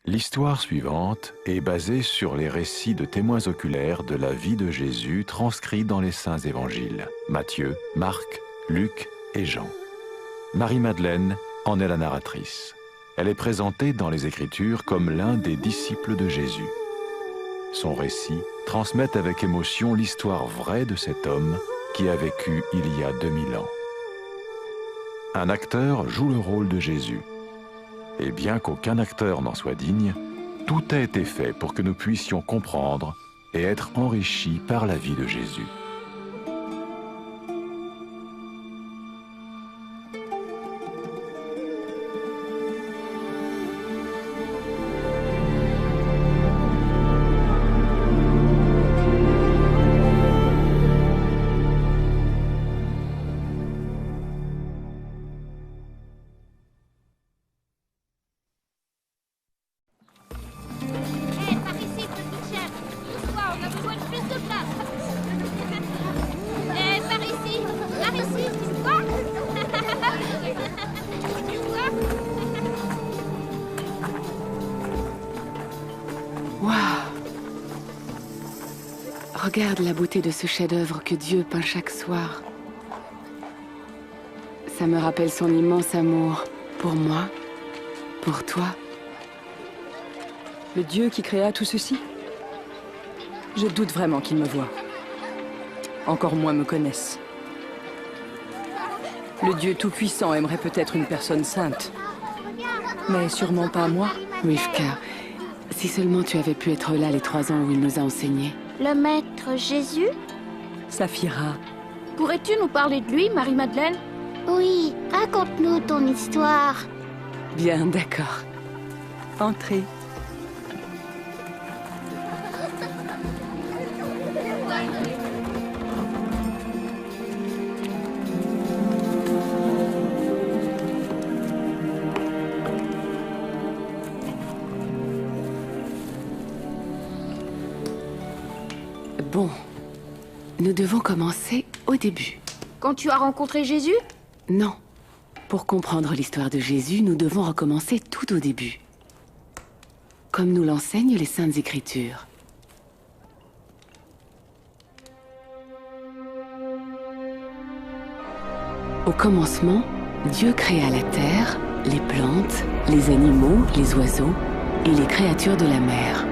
L'histoire suivante est basée sur les récits de témoins oculaires de la vie de Jésus transcrits dans les saints évangiles, Matthieu, Marc, Luc et Jean. Marie-Madeleine en est la narratrice. Elle est présentée dans les Écritures comme l'un des disciples de Jésus. Son récit transmet avec émotion l'histoire vraie de cet homme qui a vécu il y a 2000 ans. Un acteur joue le rôle de Jésus. Et bien qu'aucun acteur n'en soit digne, tout a été fait pour que nous puissions comprendre et être enrichis par la vie de Jésus. Regarde la beauté de ce chef-d'œuvre que Dieu peint chaque soir. Ça me rappelle son immense amour pour moi, pour toi. Le Dieu qui créa tout ceci? Je doute vraiment qu'il me voie. Encore moins me connaisse. Le Dieu Tout-Puissant aimerait peut-être une personne sainte. Mais sûrement pas moi. Rivka, si seulement tu avais pu être là les 3 ans où il nous a enseigné. Le maître Jésus? Saphira. Pourrais-tu nous parler de lui, Marie-Madeleine? Oui, raconte-nous ton histoire. Bien, d'accord. Entrez. Bon, nous devons commencer au début. Quand tu as rencontré Jésus? Non. Pour comprendre l'histoire de Jésus, nous devons recommencer tout au début. Comme nous l'enseignent les Saintes Écritures. Au commencement, Dieu créa la terre, les plantes, les animaux, les oiseaux et les créatures de la mer.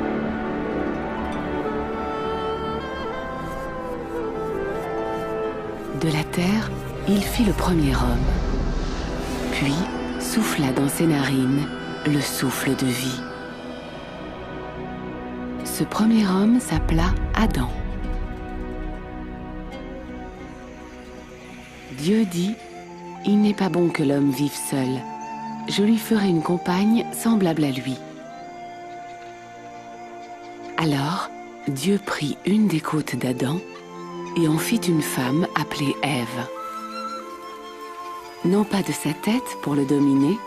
De la terre, il fit le premier homme, puis souffla dans ses narines le souffle de vie. Ce premier homme s'appela Adam. Dieu dit, « Il n'est pas bon que l'homme vive seul. Je lui ferai une compagne semblable à lui. » Alors, Dieu prit une des côtes d'Adam et en fit une femme appelée Ève. Non pas de sa tête pour le dominer,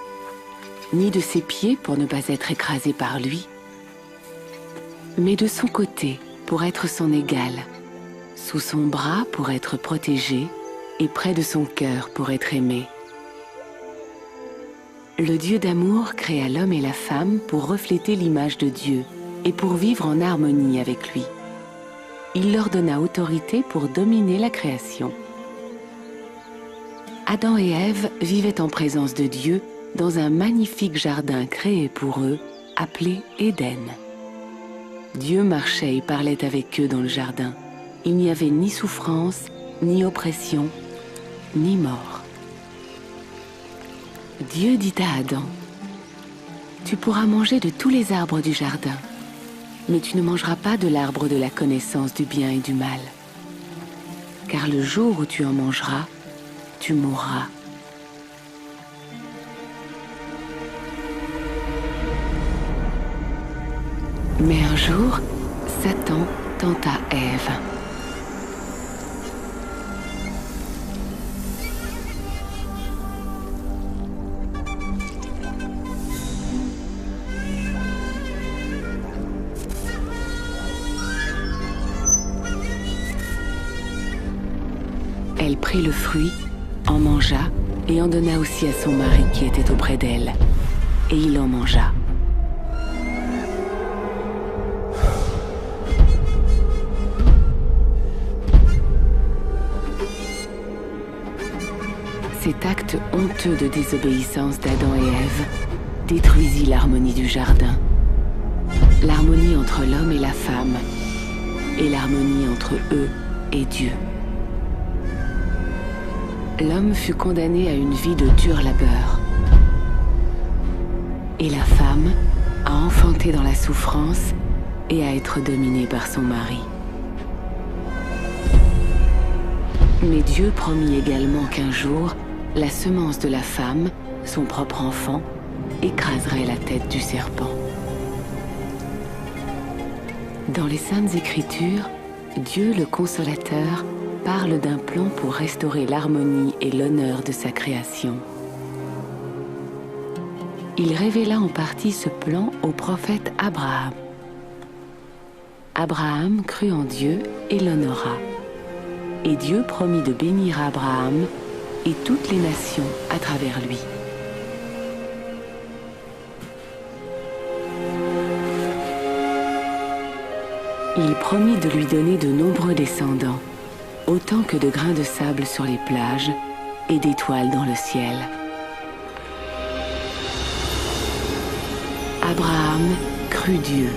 ni de ses pieds pour ne pas être écrasé par lui, mais de son côté pour être son égal, sous son bras pour être protégé et près de son cœur pour être aimé. Le Dieu d'amour créa l'homme et la femme pour refléter l'image de Dieu et pour vivre en harmonie avec lui. Il leur donna autorité pour dominer la création. Adam et Ève vivaient en présence de Dieu dans un magnifique jardin créé pour eux, appelé Éden. Dieu marchait et parlait avec eux dans le jardin. Il n'y avait ni souffrance, ni oppression, ni mort. Dieu dit à Adam, « Tu pourras manger de tous les arbres du jardin, mais tu ne mangeras pas de l'arbre de la connaissance du bien et du mal. Car le jour où tu en mangeras, tu mourras. » Mais un jour, Satan tenta Ève. Elle prit le fruit, en mangea et en donna aussi à son mari qui était auprès d'elle. Et il en mangea. cet acte honteux de désobéissance d'Adam et Ève détruisit l'harmonie du jardin, l'harmonie entre l'homme et la femme, et l'harmonie entre eux et Dieu. L'homme fut condamné à une vie de dur labeur, et la femme à enfanter dans la souffrance et à être dominée par son mari. Mais Dieu promit également qu'un jour, la semence de la femme, son propre enfant, écraserait la tête du serpent. Dans les Saintes Écritures, Dieu le Consolateur parle d'un plan pour restaurer l'harmonie et l'honneur de sa création. Il révéla en partie ce plan au prophète Abraham. Abraham crut en Dieu et l'honora. Et Dieu promit de bénir Abraham et toutes les nations à travers lui. Il promit de lui donner de nombreux descendants, autant que de grains de sable sur les plages et d'étoiles dans le ciel. Abraham crut Dieu.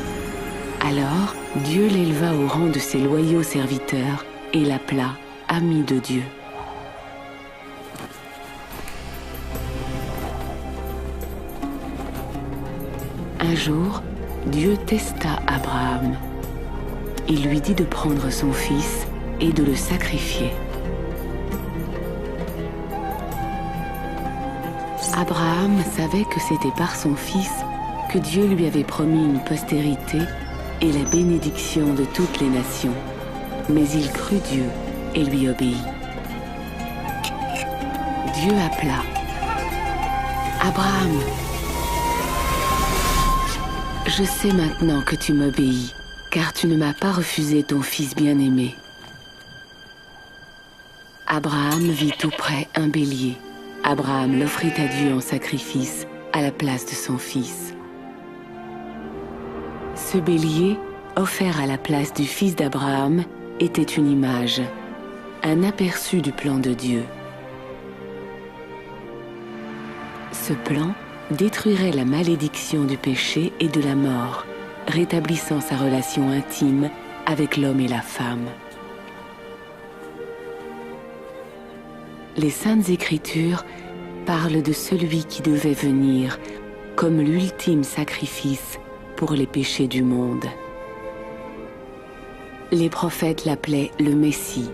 Alors, Dieu l'éleva au rang de ses loyaux serviteurs et l'appela ami de Dieu. Un jour, Dieu testa Abraham. Il lui dit de prendre son fils et de le sacrifier. Abraham savait que c'était par son fils que Dieu lui avait promis une postérité et la bénédiction de toutes les nations. Mais il crut Dieu et lui obéit. Dieu appela. Abraham, je sais maintenant que tu m'obéis, car tu ne m'as pas refusé ton fils bien-aimé. Abraham vit tout près un bélier. Abraham l'offrit à Dieu en sacrifice à la place de son fils. Ce bélier, offert à la place du fils d'Abraham, était une image, un aperçu du plan de Dieu. Ce plan détruirait la malédiction du péché et de la mort, rétablissant sa relation intime avec l'homme et la femme. Les Saintes Écritures parlent de celui qui devait venir comme l'ultime sacrifice pour les péchés du monde. Les prophètes l'appelaient le Messie.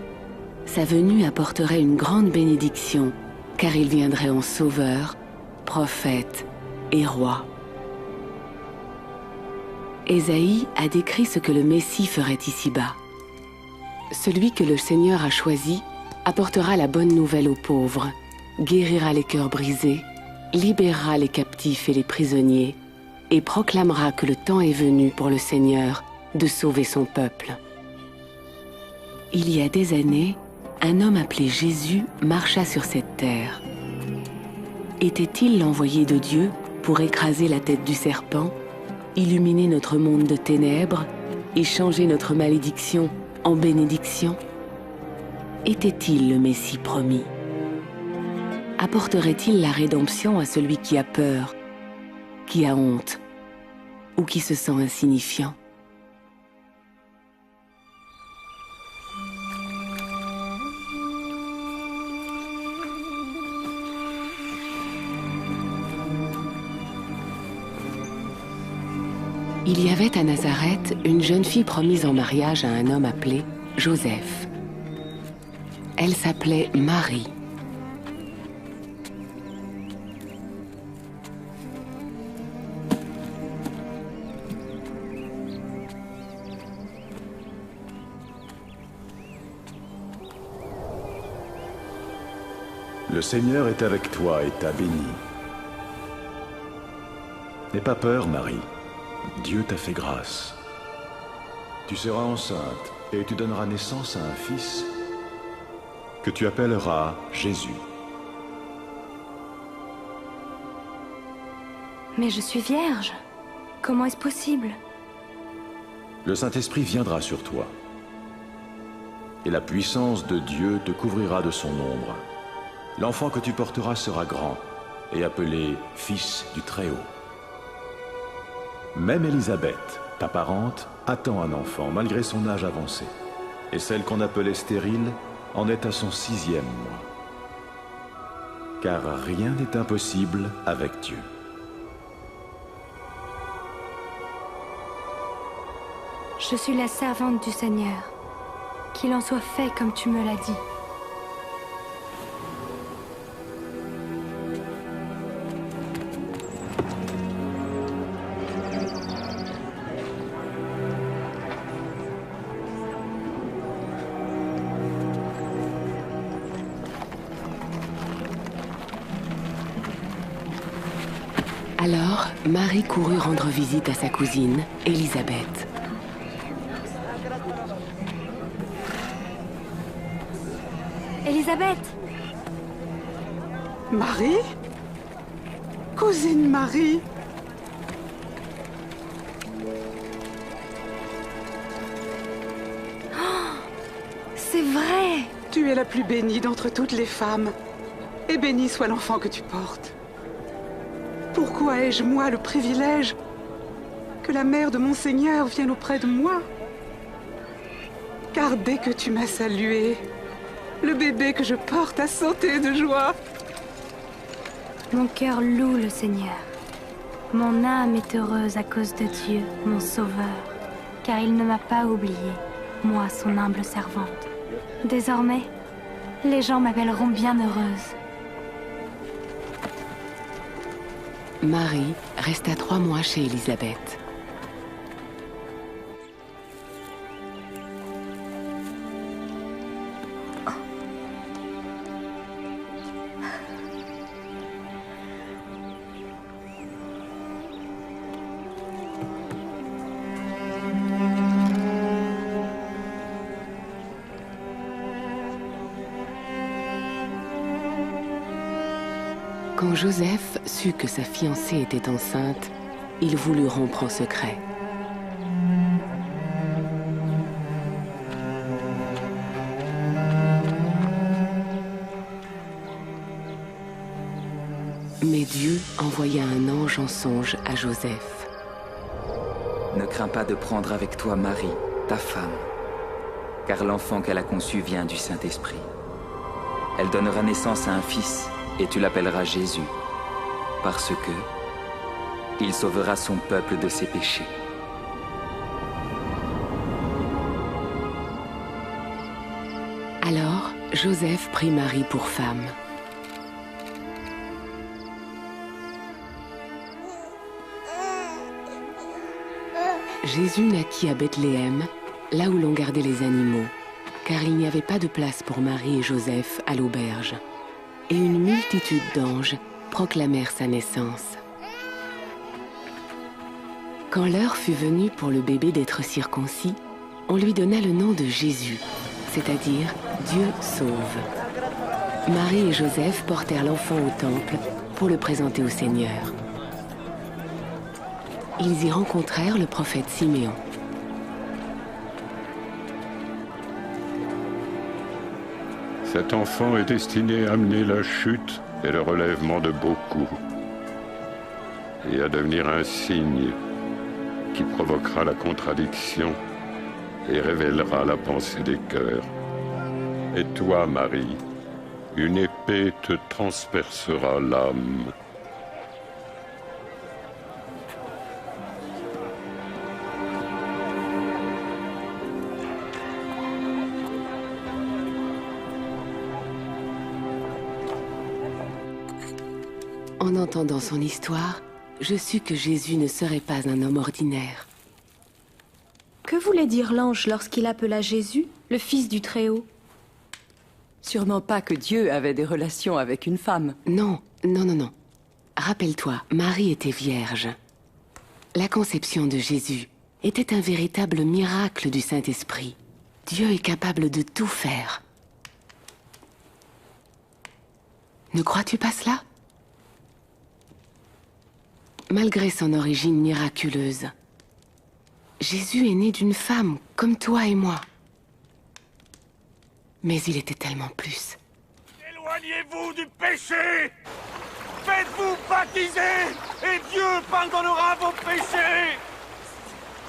Sa venue apporterait une grande bénédiction, car il viendrait en sauveur, prophète et roi. Ésaïe a décrit ce que le Messie ferait ici-bas. Celui que le Seigneur a choisi apportera la bonne nouvelle aux pauvres, guérira les cœurs brisés, libérera les captifs et les prisonniers, et proclamera que le temps est venu pour le Seigneur de sauver son peuple. Il y a des années, un homme appelé Jésus marcha sur cette terre. Était-il l'envoyé de Dieu pour écraser la tête du serpent, illuminer notre monde de ténèbres et changer notre malédiction en bénédiction? Était-il le Messie promis? Apporterait-il la rédemption à celui qui a peur, qui a honte ou qui se sent insignifiant? Il y avait à Nazareth une jeune fille promise en mariage à un homme appelé Joseph. Elle s'appelait Marie. Le Seigneur est avec toi et t'a bénie. N'aie pas peur, Marie. Dieu t'a fait grâce. Tu seras enceinte et tu donneras naissance à un fils que tu appelleras Jésus. Mais je suis vierge. Comment est-ce possible? Le Saint-Esprit viendra sur toi, et la puissance de Dieu te couvrira de son ombre. L'enfant que tu porteras sera grand et appelé Fils du Très-Haut. Même Élisabeth, ta parente, attend un enfant malgré son âge avancé. Et celle qu'on appelait stérile en est à son 6e mois. Car rien n'est impossible avec Dieu. Je suis la servante du Seigneur. Qu'il en soit fait comme tu me l'as dit. Alors, Marie courut rendre visite à sa cousine, Élisabeth. Élisabeth! Marie? Cousine Marie? Oh, c'est vrai! Tu es la plus bénie d'entre toutes les femmes. Et béni soit l'enfant que tu portes. Pourquoi ai-je, moi, le privilège que la mère de mon Seigneur vienne auprès de moi? Car dès que tu m'as salué, le bébé que je porte a sauté de joie. Mon cœur loue le Seigneur. Mon âme est heureuse à cause de Dieu, mon Sauveur, car il ne m'a pas oubliée, moi, son humble servante. Désormais, les gens m'appelleront bienheureuse. Marie resta 3 mois chez Élisabeth. Quand Joseph sut que sa fiancée était enceinte, il voulut rompre en secret. Mais Dieu envoya un ange en songe à Joseph. Ne crains pas de prendre avec toi Marie, ta femme, car l'enfant qu'elle a conçu vient du Saint-Esprit. Elle donnera naissance à un fils, et tu l'appelleras Jésus, parce que il sauvera son peuple de ses péchés. Alors, Joseph prit Marie pour femme. Jésus naquit à Bethléem, là où l'on gardait les animaux, car il n'y avait pas de place pour Marie et Joseph à l'auberge. Et une multitude d'anges proclamèrent sa naissance. Quand l'heure fut venue pour le bébé d'être circoncis, on lui donna le nom de Jésus, c'est-à-dire Dieu sauve. Marie et Joseph portèrent l'enfant au temple pour le présenter au Seigneur. Ils y rencontrèrent le prophète Siméon. Cet enfant est destiné à amener la chute et le relèvement de beaucoup, et à devenir un signe qui provoquera la contradiction et révélera la pensée des cœurs. Et toi, Marie, une épée te transpercera l'âme. En entendant son histoire, je sus que Jésus ne serait pas un homme ordinaire. Que voulait dire l'ange lorsqu'il appela Jésus le Fils du Très-Haut? Sûrement pas que Dieu avait des relations avec une femme. Non, non, non, non. Rappelle-toi, Marie était vierge. La conception de Jésus était un véritable miracle du Saint-Esprit. Dieu est capable de tout faire. Ne crois-tu pas cela? Malgré son origine miraculeuse, Jésus est né d'une femme comme toi et moi. Mais il était tellement plus. Éloignez-vous du péché! Faites-vous baptiser et Dieu pardonnera vos péchés!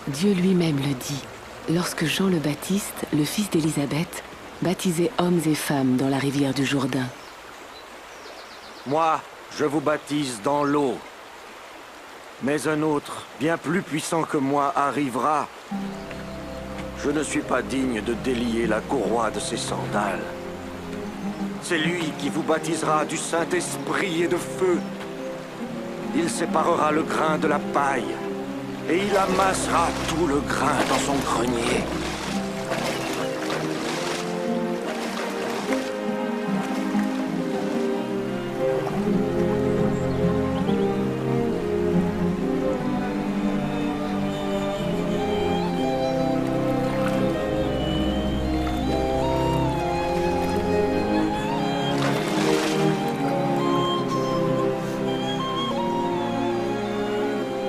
Dieu lui-même le dit, lorsque Jean le Baptiste, le fils d'Élisabeth, baptisait hommes et femmes dans la rivière du Jourdain. Moi, je vous baptise dans l'eau. Mais un autre, bien plus puissant que moi, arrivera. Je ne suis pas digne de délier la courroie de ses sandales. C'est lui qui vous baptisera du Saint-Esprit et de feu. Il séparera le grain de la paille, et il amassera tout le grain dans son grenier.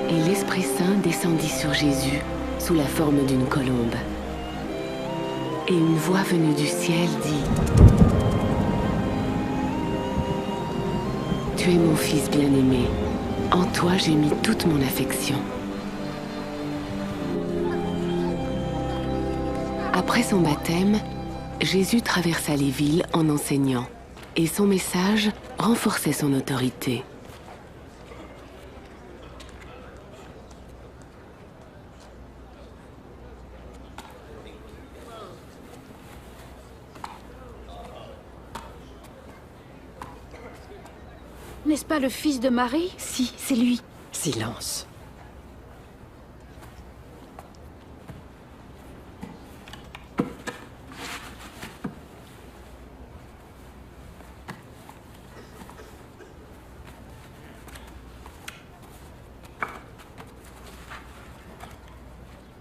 Et l'Esprit Saint descendit sur Jésus sous la forme d'une colombe. Et une voix venue du ciel dit: « Tu es mon Fils bien-aimé, en toi j'ai mis toute mon affection. » Après son baptême, Jésus traversa les villes en enseignant, et son message renforçait son autorité. N'est-ce pas le fils de Marie? Si, c'est lui. Silence.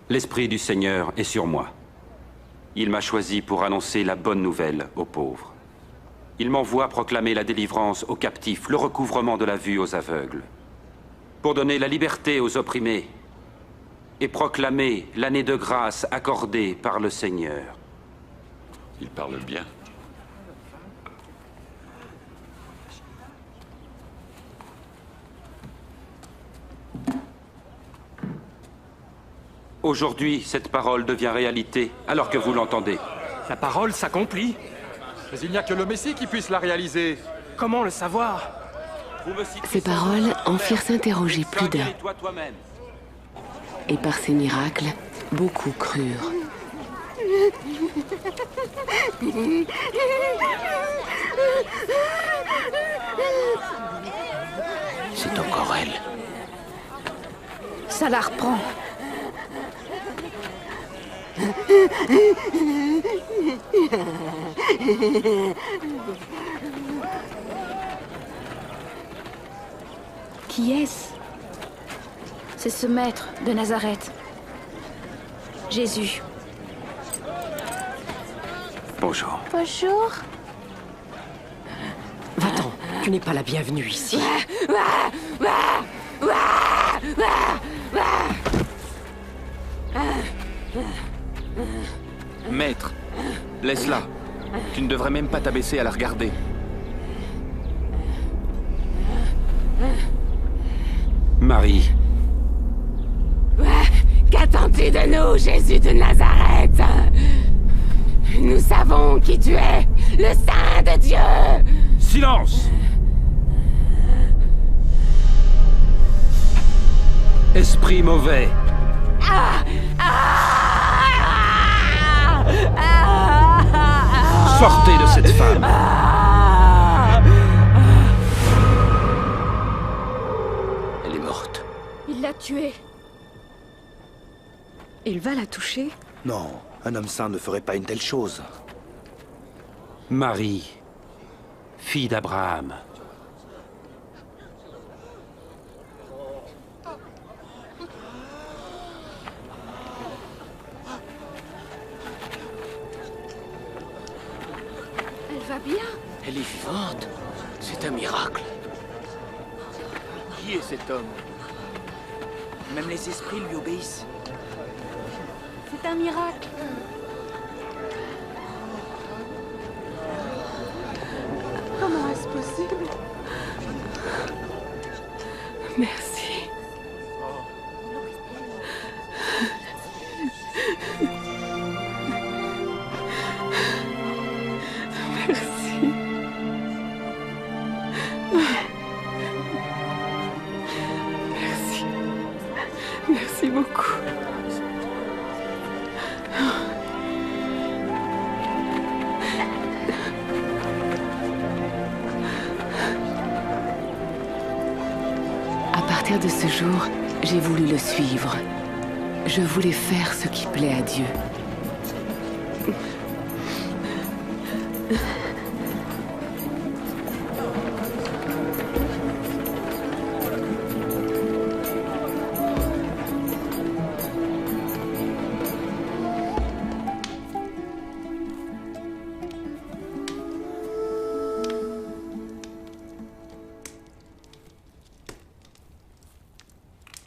L'Esprit du Seigneur est sur moi. Il m'a choisi pour annoncer la bonne nouvelle aux pauvres. Il m'envoie proclamer la délivrance aux captifs, le recouvrement de la vue aux aveugles, pour donner la liberté aux opprimés et proclamer l'année de grâce accordée par le Seigneur. Il parle bien. Aujourd'hui, cette parole devient réalité, alors que vous l'entendez. La parole s'accomplit. Mais il n'y a que le Messie qui puisse la réaliser. Comment le savoir? Ces paroles en firent s'interroger plus d'un. Et par ces miracles, beaucoup crurent. C'est encore elle. Ça la reprend. Qui est-ce? C'est ce maître de Nazareth. Jésus. Bonjour. Bonjour. Va-t'en, tu n'es pas la bienvenue ici. Maître, laisse-la. Tu ne devrais même pas t'abaisser à la regarder. Marie. Qu'attends-tu de nous, Jésus de Nazareth? Nous savons qui tu es, le Saint de Dieu. Silence! Esprit mauvais. Sortez de cette femme. Elle est morte. Il l'a tuée. Il va la toucher? Non, un homme saint ne ferait pas une telle chose. Marie, fille d'Abraham. Elle va bien? Elle est vivante. C'est un miracle. Qui est cet homme? Même les esprits lui obéissent. C'est un miracle. Comment possible? Merci. Merci. Merci. Merci beaucoup. À partir de ce jour, j'ai voulu le suivre. Je voulais faire ce qui plaît à Dieu.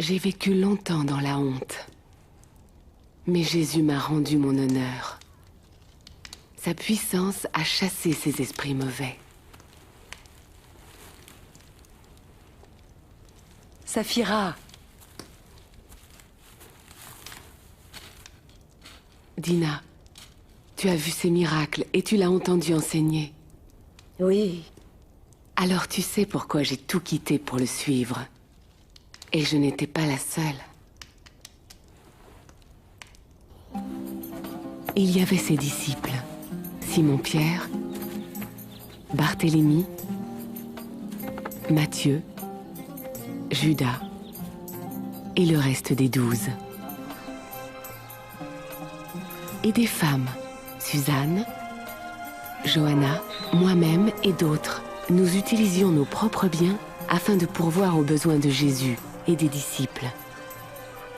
J'ai vécu longtemps dans la honte. Mais Jésus m'a rendu mon honneur. Sa puissance a chassé ces esprits mauvais. Saphira. Dina, tu as vu ces miracles et tu l'as entendu enseigner. Oui. Alors tu sais pourquoi j'ai tout quitté pour le suivre. Et je n'étais pas la seule. Il y avait ses disciples, Simon-Pierre, Barthélemy, Matthieu, Judas et le reste des 12. Et des femmes, Suzanne, Johanna, moi-même et d'autres. Nous utilisions nos propres biens afin de pourvoir aux besoins de Jésus et des disciples.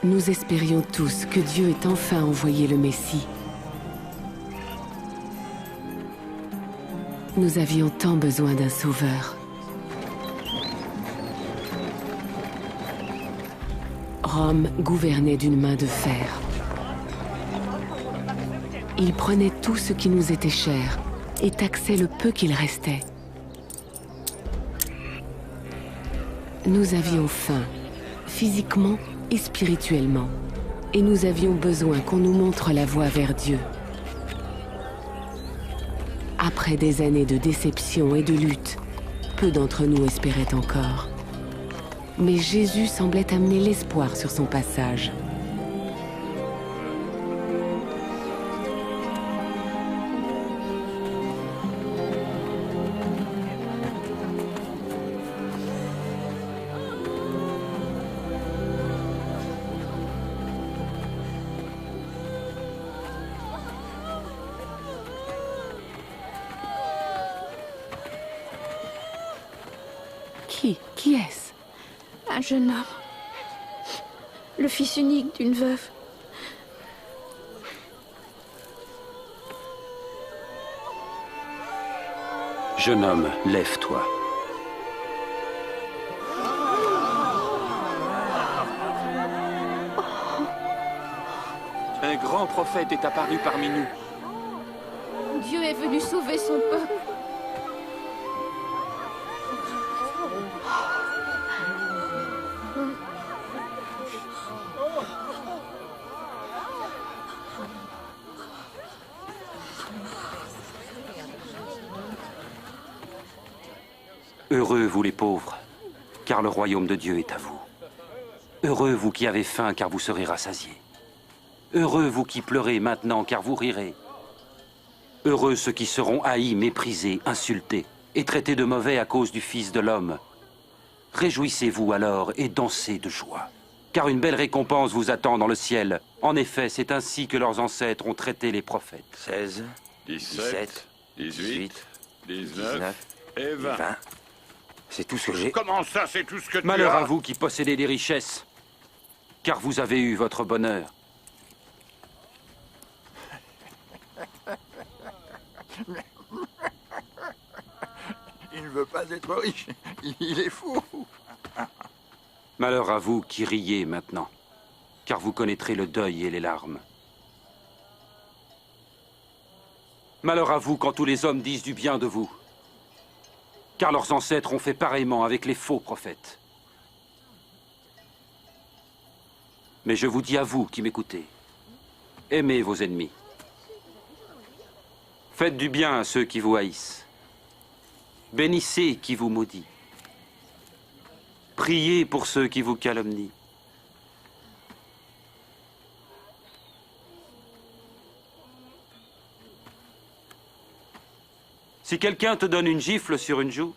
Nous espérions tous que Dieu ait enfin envoyé le Messie. Nous avions tant besoin d'un sauveur. Rome gouvernait d'une main de fer. Il prenait tout ce qui nous était cher et taxait le peu qu'il restait. Nous avions faim, physiquement et spirituellement, et nous avions besoin qu'on nous montre la voie vers Dieu. Après des années de déception et de lutte, peu d'entre nous espéraient encore. Mais Jésus semblait amener l'espoir sur son passage. Qui est-ce? Un jeune homme. Le fils unique d'une veuve. Jeune homme, lève-toi. Un grand prophète est apparu parmi nous. Dieu est venu sauver son peuple. Heureux vous les pauvres, car le royaume de Dieu est à vous. Heureux vous qui avez faim, car vous serez rassasiés. Heureux vous qui pleurez maintenant, car vous rirez. Heureux ceux qui seront haïs, méprisés, insultés et traités de mauvais à cause du Fils de l'homme. Réjouissez-vous alors et dansez de joie, car une belle récompense vous attend dans le ciel. En effet, c'est ainsi que leurs ancêtres ont traité les prophètes. 16, 17, 18, 19 et 20. C'est tout ce que j'ai. Comment ça, c'est tout ce que tu as? Malheur à vous qui possédez des richesses, car vous avez eu votre bonheur. Il ne veut pas être riche. Il est fou. Malheur à vous qui riez maintenant, car vous connaîtrez le deuil et les larmes. Malheur à vous quand tous les hommes disent du bien de vous, car leurs ancêtres ont fait pareillement avec les faux prophètes. Mais je vous dis à vous qui m'écoutez, aimez vos ennemis. Faites du bien à ceux qui vous haïssent. Bénissez qui vous maudit. Priez pour ceux qui vous calomnient. Si quelqu'un te donne une gifle sur une joue,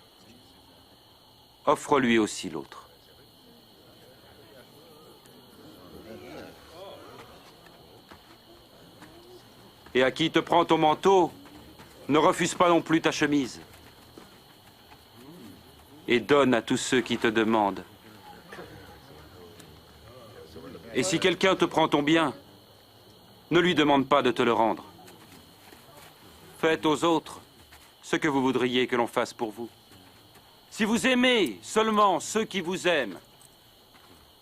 offre-lui aussi l'autre. Et à qui te prend ton manteau, ne refuse pas non plus ta chemise. Et donne à tous ceux qui te demandent. Et si quelqu'un te prend ton bien, ne lui demande pas de te le rendre. Faites aux autres ce que vous voudriez que l'on fasse pour vous. Si vous aimez seulement ceux qui vous aiment,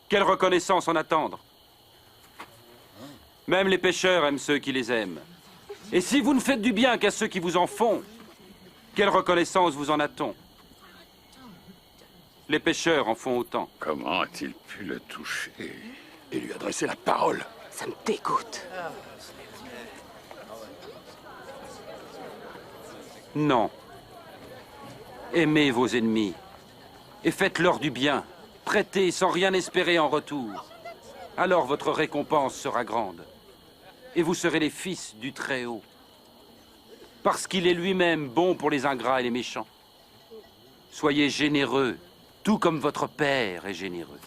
quelle reconnaissance en attendre? Même les pécheurs aiment ceux qui les aiment. Et si vous ne faites du bien qu'à ceux qui vous en font, quelle reconnaissance vous en a-t-on? Les pécheurs en font autant. Comment a-t-il pu le toucher Et lui adresser la parole? Ça me dégoûte. Non. Aimez vos ennemis et faites-leur du bien. Prêtez sans rien espérer en retour. Alors votre récompense sera grande. Et vous serez les fils du Très-Haut. Parce qu'il est lui-même bon pour les ingrats et les méchants. Soyez généreux, tout comme votre Père est généreux.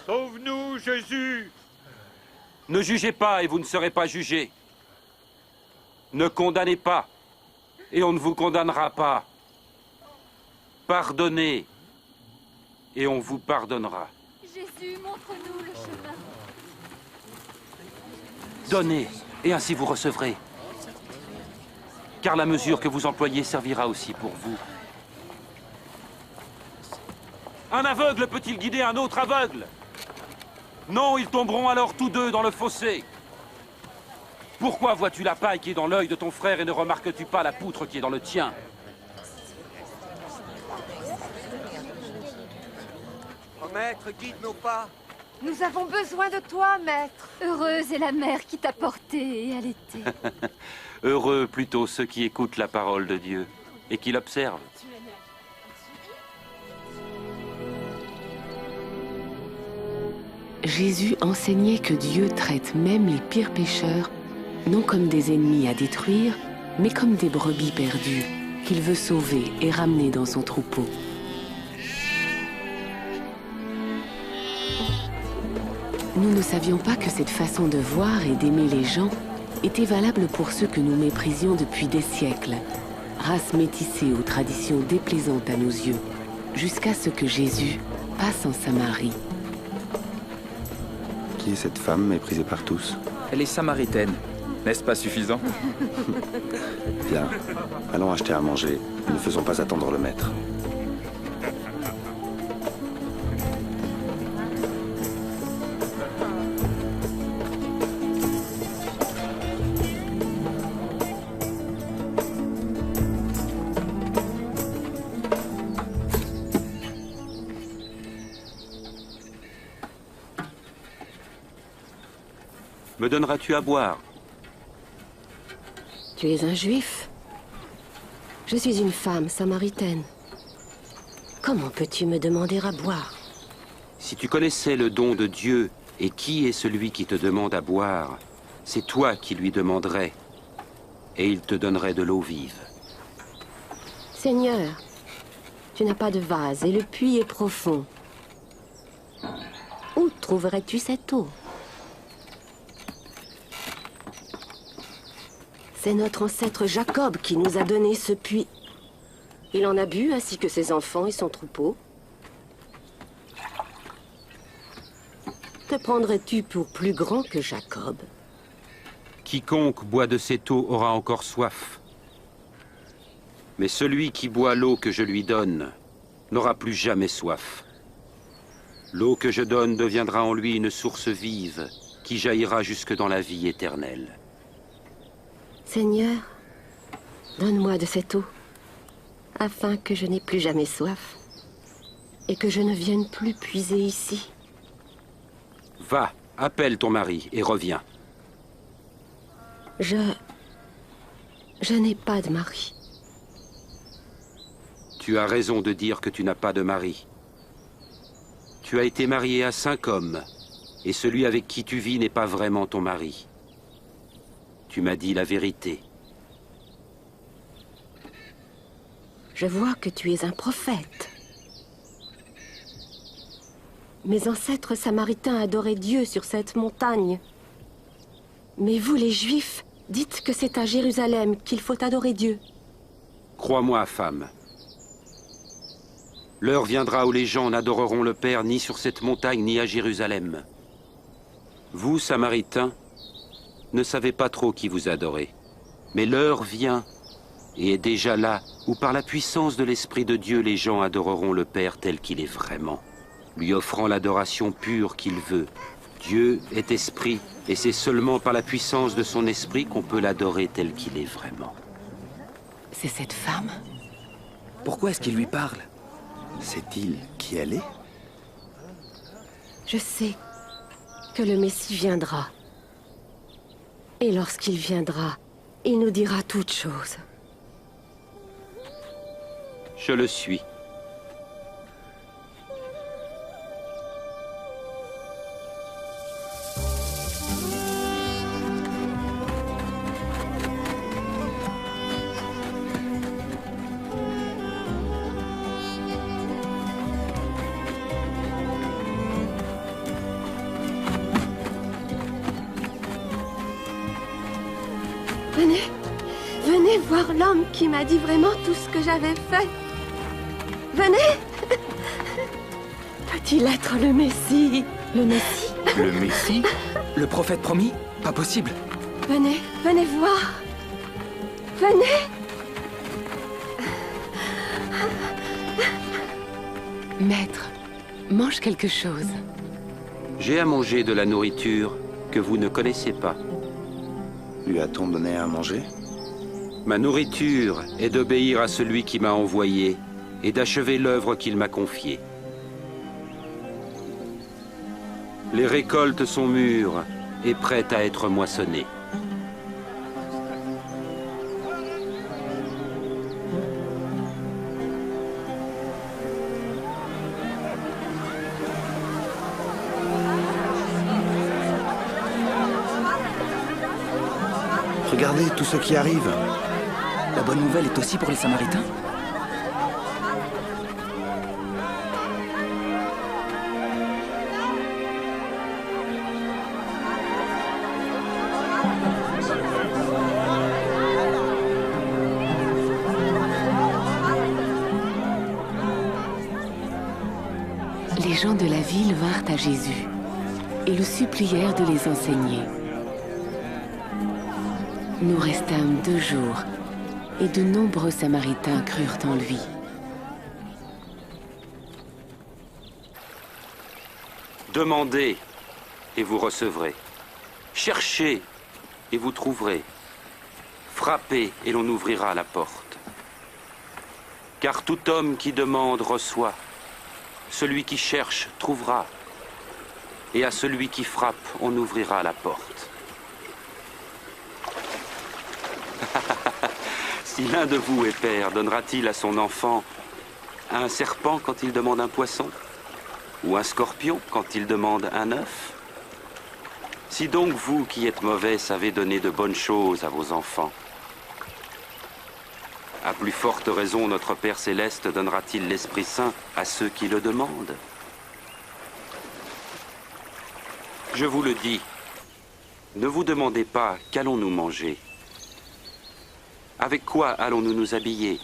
Sauve-nous, Jésus! Ne jugez pas et vous ne serez pas jugés. Ne condamnez pas et on ne vous condamnera pas. Pardonnez et on vous pardonnera. Jésus, montre-nous le chemin. Donnez et ainsi vous recevrez. Car la mesure que vous employez servira aussi pour vous. Un aveugle peut-il guider un autre aveugle? Non, ils tomberont alors tous deux dans le fossé. Pourquoi vois-tu la paille qui est dans l'œil de ton frère et ne remarques-tu pas la poutre qui est dans le tien? Oh maître, guide nos pas. Nous avons besoin de toi, maître. Heureuse est la mère qui t'a porté et allaité. Heureux plutôt ceux qui écoutent la parole de Dieu et qui l'observent. Jésus enseignait que Dieu traite même les pires pécheurs, non comme des ennemis à détruire, mais comme des brebis perdues, qu'il veut sauver et ramener dans son troupeau. Nous ne savions pas que cette façon de voir et d'aimer les gens était valable pour ceux que nous méprisions depuis des siècles, race métissée aux traditions déplaisantes à nos yeux, jusqu'à ce que Jésus passe en Samarie. Qui est cette femme méprisée par tous? Elle est samaritaine. N'est-ce pas suffisant? Viens, allons acheter à manger. Ne faisons pas attendre le maître. Me donneras-tu à boire? Tu es un juif. Je suis une femme samaritaine. Comment peux-tu me demander à boire? Si tu connaissais le don de Dieu et qui est celui qui te demande à boire, c'est toi qui lui demanderais et il te donnerait de l'eau vive. Seigneur, tu n'as pas de vase et le puits est profond. Où trouverais-tu cette eau? C'est notre ancêtre Jacob qui nous a donné ce puits. Il en a bu, ainsi que ses enfants et son troupeau. Te prendrais-tu pour plus grand que Jacob? Quiconque boit de cette eau aura encore soif. Mais celui qui boit l'eau que je lui donne n'aura plus jamais soif. L'eau que je donne deviendra en lui une source vive qui jaillira jusque dans la vie éternelle. Seigneur, Donne-moi de cette eau, afin que je n'ai plus jamais soif, et que je ne vienne plus puiser ici. Va, appelle ton mari et reviens. Je n'ai pas de mari. Tu as raison de dire que tu n'as pas de mari. Tu as été marié à 5 hommes, et celui avec qui tu vis n'est pas vraiment ton mari. Tu m'as dit la vérité. Je vois que tu es un prophète. Mes ancêtres samaritains adoraient Dieu sur cette montagne. Mais vous, les Juifs, dites que c'est à Jérusalem qu'il faut adorer Dieu. Crois-moi, femme. L'heure viendra où les gens n'adoreront le Père ni sur cette montagne ni à Jérusalem. Vous, Samaritains, ne savez pas trop qui vous adorez. Mais l'heure vient, et est déjà là, où par la puissance de l'Esprit de Dieu, les gens adoreront le Père tel qu'il est vraiment, lui offrant l'adoration pure qu'il veut. Dieu est esprit, et c'est seulement par la puissance de son esprit qu'on peut l'adorer tel qu'il est vraiment. C'est cette femme? Pourquoi est-ce qu'il lui parle? Sait-il qui elle est? Je sais que le Messie viendra. Et lorsqu'il viendra, il nous dira toutes choses. Je le suis. Venez voir l'homme qui m'a dit vraiment tout ce que j'avais fait. Venez! Peut-il être le Messie? Le Messie? Le Messie? Le prophète promis? Pas possible. Venez voir. Venez! Maître, mange quelque chose. J'ai à manger de la nourriture que vous ne connaissez pas. Lui a-t-on donné à manger? Ma nourriture est d'obéir à celui qui m'a envoyé et d'achever l'œuvre qu'il m'a confiée. Les récoltes sont mûres et prêtes à être moissonnées. Regardez tout ce qui arrive. La bonne nouvelle est aussi pour les Samaritains? Les gens de la ville vinrent à Jésus et le supplièrent de les enseigner. Nous restâmes 2 jours, et de nombreux Samaritains crurent en lui. Demandez, et vous recevrez. Cherchez, et vous trouverez. Frappez, et l'on ouvrira la porte. Car tout homme qui demande reçoit. Celui qui cherche trouvera. Et à celui qui frappe, on ouvrira la porte. Si l'un de vous est père, donnera-t-il à son enfant un serpent quand il demande un poisson? Ou un scorpion quand il demande un œuf? Si donc vous, qui êtes mauvais, savez donner de bonnes choses à vos enfants, à plus forte raison, notre Père Céleste donnera-t-il l'Esprit Saint à ceux qui le demandent? Je vous le dis, ne vous demandez pas qu'allons-nous manger? Avec quoi allons-nous nous habiller?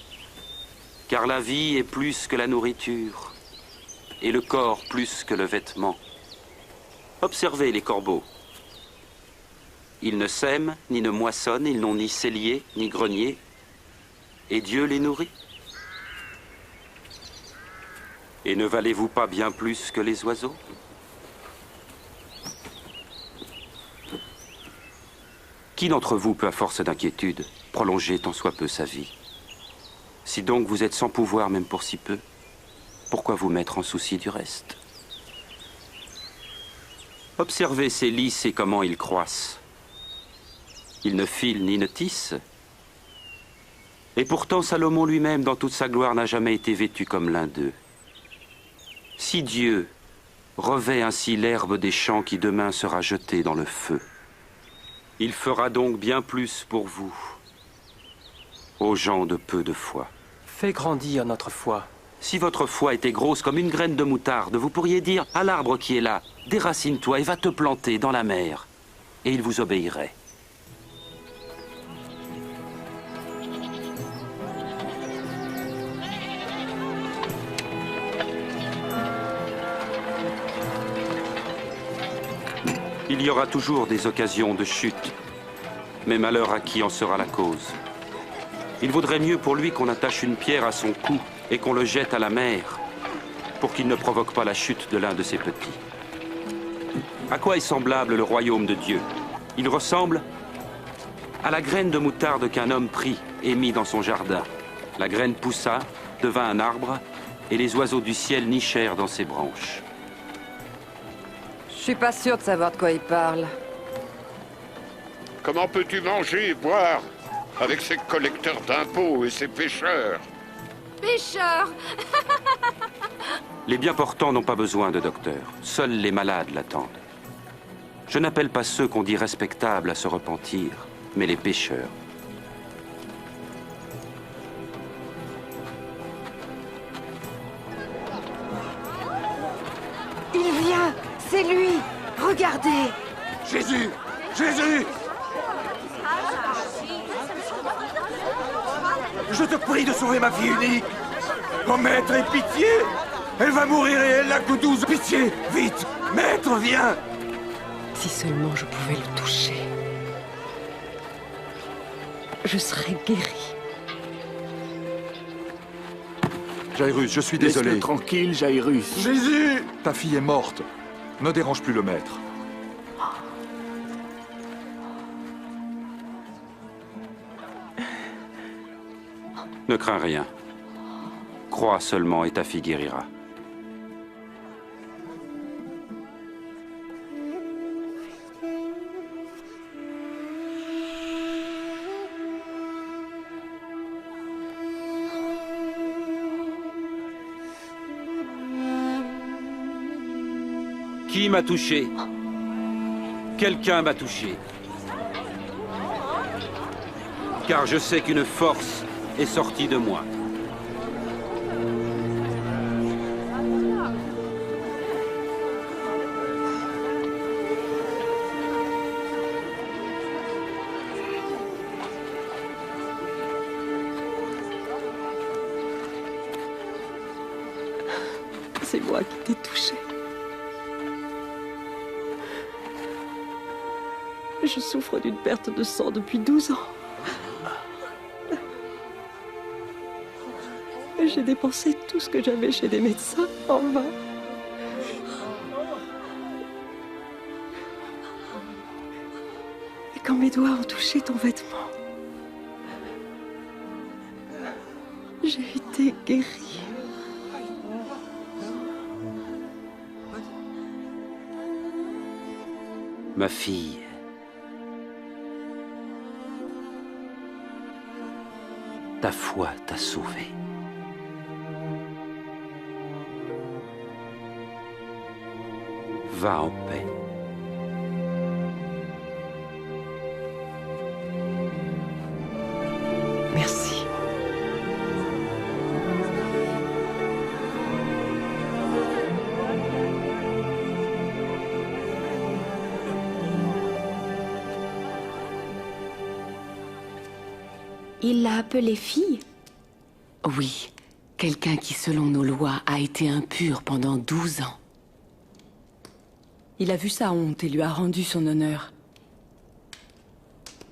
Car la vie est plus que la nourriture, et le corps plus que le vêtement. Observez les corbeaux. Ils ne sèment, ni ne moissonnent, ils n'ont ni cellier, ni grenier, et Dieu les nourrit. Et ne valez-vous pas bien plus que les oiseaux? Qui d'entre vous peut, à force d'inquiétude, prolonger tant soit peu sa vie? Si donc vous êtes sans pouvoir même pour si peu, pourquoi vous mettre en souci du reste? Observez ces lys et comment ils croissent. Ils ne filent ni ne tissent. Et pourtant Salomon lui-même, dans toute sa gloire, n'a jamais été vêtu comme l'un d'eux. Si Dieu revêt ainsi l'herbe des champs qui demain sera jetée dans le feu, il fera donc bien plus pour vous, aux gens de peu de foi. Fais grandir notre foi. Si votre foi était grosse comme une graine de moutarde, vous pourriez dire à l'arbre qui est là, déracine-toi et va te planter dans la mer, et il vous obéirait. Il y aura toujours des occasions de chute, mais malheur à qui en sera la cause. Il vaudrait mieux pour lui qu'on attache une pierre à son cou et qu'on le jette à la mer, pour qu'il ne provoque pas la chute de l'un de ses petits. À quoi est semblable le royaume de Dieu? Il ressemble à la graine de moutarde qu'un homme prit et mit dans son jardin. La graine poussa, devint un arbre, et les oiseaux du ciel nichèrent dans ses branches. Je suis pas sûr de savoir de quoi il parle. Comment peux-tu manger et boire avec ces collecteurs d'impôts et ces pêcheurs? Pêcheur. Les bien portants n'ont pas besoin de docteur. Seuls les malades l'attendent. Je n'appelle pas ceux qu'on dit respectables à se repentir, mais les pécheurs. Il vient. C'est lui. Regardez. Jésus! Jésus! Je te prie de sauver ma fille unique. Oh, maître, aie pitié. Elle va mourir et elle n'a que 12. Pitié, vite. Maître, viens. Si seulement je pouvais le toucher. Je serais guéri. Jairus, je suis désolé. Laisse-le tranquille, Jairus. Jésus! Ta fille est morte. Ne dérange plus le maître. Ne crains rien. Crois seulement et ta fille guérira. Qui m'a touché? Quelqu'un m'a touché. Car je sais qu'une force est sortie de moi. C'est moi qui t'ai touché. Je souffre d'une perte de sang depuis 12 ans. J'ai dépensé tout ce que j'avais chez des médecins en vain. Et quand mes doigts ont touché ton vêtement, j'ai été guérie. Ma fille. Ta foi t'a sauvée. Va en paix. Merci. Il l'a appelée fille? Oui, quelqu'un qui, selon nos lois, a été impur pendant 12 ans. Il a vu sa honte et lui a rendu son honneur.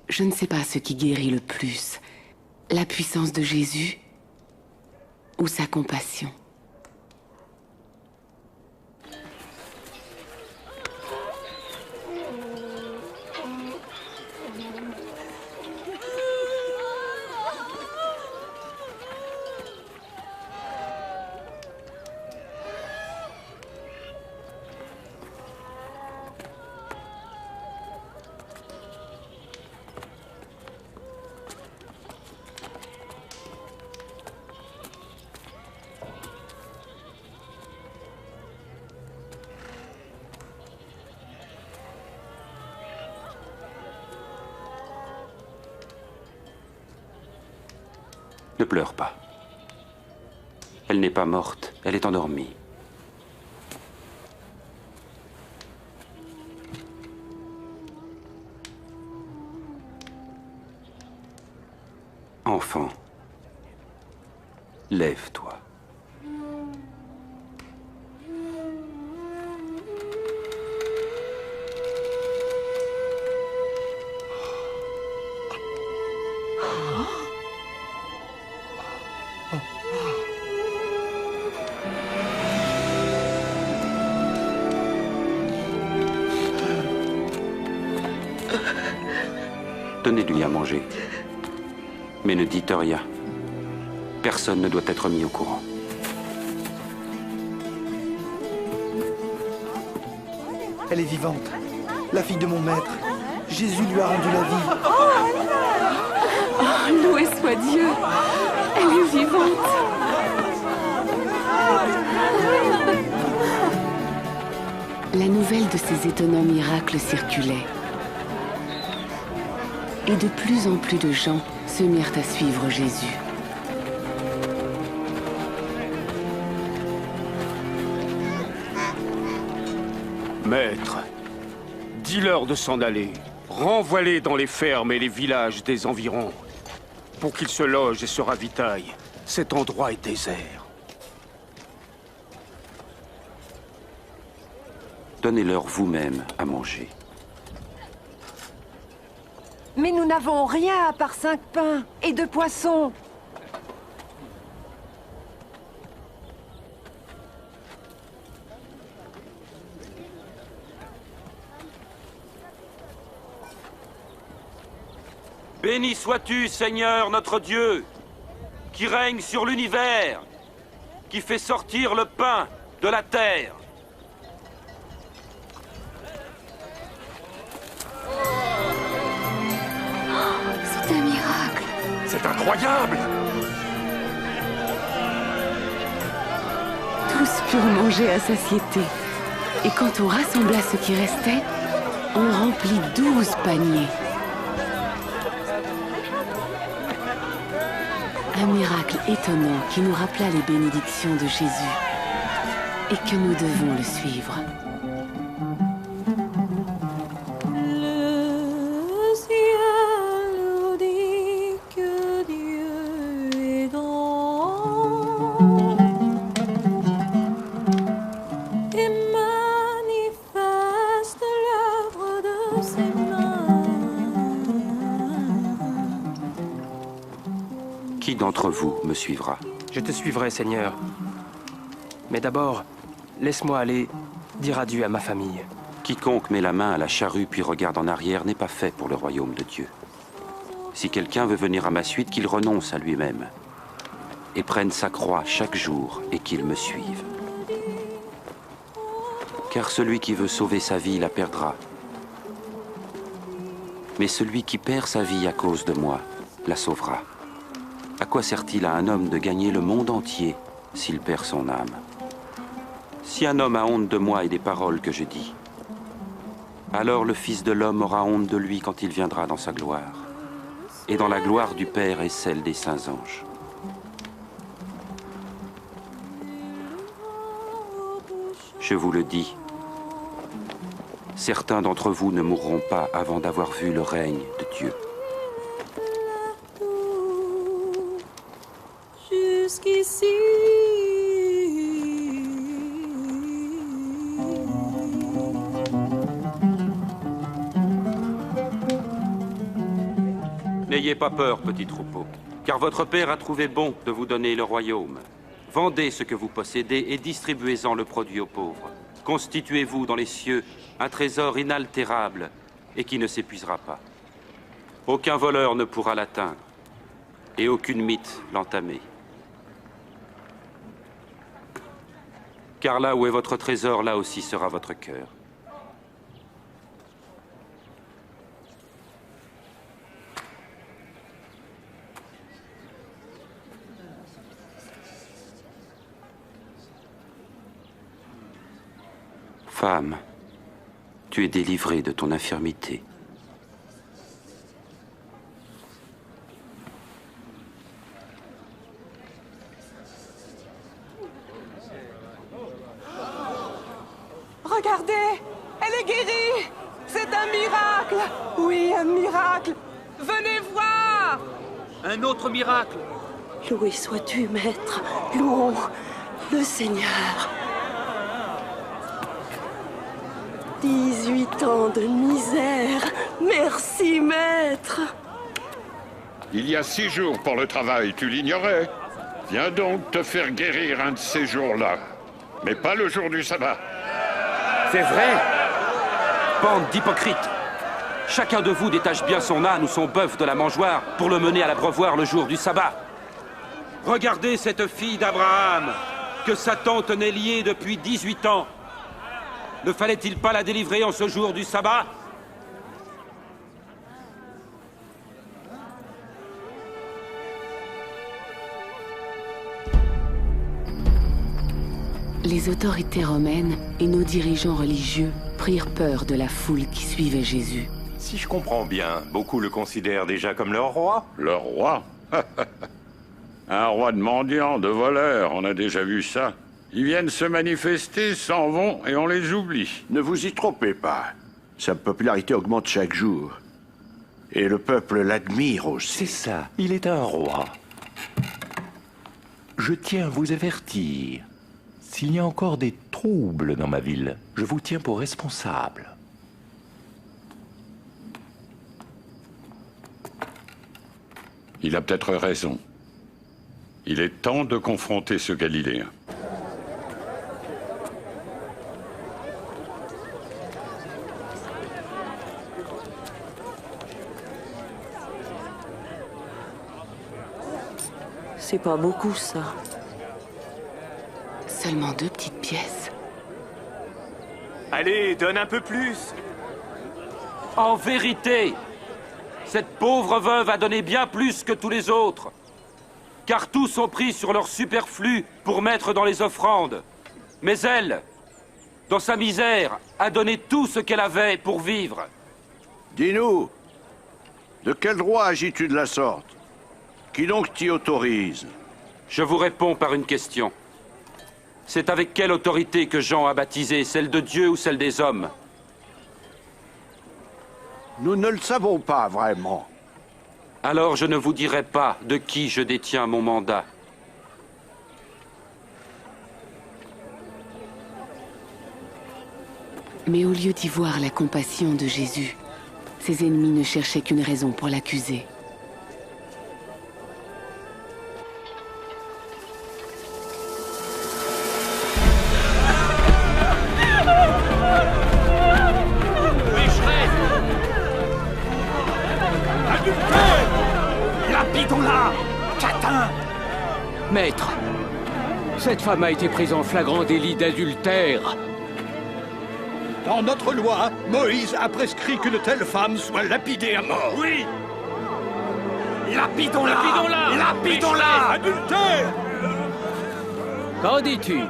Je ne sais pas ce qui guérit le plus, la puissance de Jésus ou sa compassion. Ne pleure pas. Elle n'est pas morte, elle est endormie. Enfant, lève-toi. Donnez-lui à manger. Mais ne dites rien. Personne ne doit être mis au courant. Elle est vivante. La fille de mon maître. Jésus lui a rendu la vie. Oh, loué soit Dieu. Elle est vivante. La nouvelle de ces étonnants miracles circulait. Et de plus en plus de gens se mirent à suivre Jésus. Maître, dis-leur de s'en aller. Renvoie-les dans les fermes et les villages des environs, pour qu'ils se logent et se ravitaillent. Cet endroit est désert. Donnez-leur vous-même à manger. Mais nous n'avons rien à part 5 pains et 2 poissons. Béni sois-tu, Seigneur notre Dieu, qui règne sur l'univers, qui fait sortir le pain de la terre. C'est un miracle. C'est incroyable! Tous purent manger à satiété. Et quand on rassembla ce qui restait, on remplit 12 paniers. Un miracle étonnant qui nous rappela les bénédictions de Jésus et que nous devons le suivre. Le ciel nous dit que Dieu est grand et manifeste l'œuvre de ses mains. Qui d'entre vous me suivra? Je te suivrai, Seigneur. Mais d'abord, laisse-moi aller dire adieu à ma famille. Quiconque met la main à la charrue puis regarde en arrière n'est pas fait pour le royaume de Dieu. Si quelqu'un veut venir à ma suite, qu'il renonce à lui-même et prenne sa croix chaque jour et qu'il me suive. Car celui qui veut sauver sa vie la perdra. Mais celui qui perd sa vie à cause de moi la sauvera. À quoi sert-il à un homme de gagner le monde entier s'il perd son âme? Si un homme a honte de moi et des paroles que je dis, alors le Fils de l'homme aura honte de lui quand il viendra dans sa gloire, et dans la gloire du Père et celle des saints anges. Je vous le dis, certains d'entre vous ne mourront pas avant d'avoir vu le règne de Dieu. Jusqu'ici. N'ayez pas peur, petit troupeau, car votre Père a trouvé bon de vous donner le royaume. Vendez ce que vous possédez et distribuez-en le produit aux pauvres. Constituez-vous dans les cieux un trésor inaltérable et qui ne s'épuisera pas. Aucun voleur ne pourra l'atteindre et aucune mythe l'entamer. Car là où est votre trésor, là aussi sera votre cœur. Femme, tu es délivrée de ton infirmité. Regardez! Elle est guérie! C'est un miracle! Oui, un miracle! Venez voir! Un autre miracle! Loué sois-tu, maître. Louons le Seigneur. 18 ans de misère. Merci, maître. Il y a 6 jours pour le travail, tu l'ignorais. Viens donc te faire guérir un de ces jours-là. Mais pas le jour du sabbat. C'est vrai? Bande d'hypocrites! Chacun de vous détache bien son âne ou son bœuf de la mangeoire pour le mener à l'abreuvoir le jour du sabbat. Regardez cette fille d'Abraham, que Satan tenait liée depuis 18 ans. Ne fallait-il pas la délivrer en ce jour du sabbat? Les autorités romaines et nos dirigeants religieux prirent peur de la foule qui suivait Jésus. Si je comprends bien, beaucoup le considèrent déjà comme leur roi? Leur roi? Un roi de mendiants, de voleurs, on a déjà vu ça. Ils viennent se manifester, s'en vont et on les oublie. Ne vous y trompez pas. Sa popularité augmente chaque jour. Et le peuple l'admire aussi. C'est ça, il est un roi. Je tiens à vous avertir. S'il y a encore des troubles dans ma ville, je vous tiens pour responsable. Il a peut-être raison. Il est temps de confronter ce Galiléen. C'est pas beaucoup, ça. Seulement 2 petites pièces. Allez, donne un peu plus. En vérité, cette pauvre veuve a donné bien plus que tous les autres. Car tous ont pris sur leur superflu pour mettre dans les offrandes. Mais elle, dans sa misère, a donné tout ce qu'elle avait pour vivre. Dis-nous, de quel droit agis-tu de la sorte? Qui donc t'y autorise? Je vous réponds par une question. C'est avec quelle autorité que Jean a baptisé, celle de Dieu ou celle des hommes? Nous ne le savons pas vraiment. Alors je ne vous dirai pas de qui je détiens mon mandat. Mais au lieu d'y voir la compassion de Jésus, ses ennemis ne cherchaient qu'une raison pour l'accuser. Lapidons-la! Catin! Maître, cette femme a été prise en flagrant délit d'adultère. Dans notre loi, Moïse a prescrit qu'une telle femme soit lapidée à mort. Oui! Lapidons-la! Lapidons-la! Lapidons-la! Adultère! Qu'en dis-tu?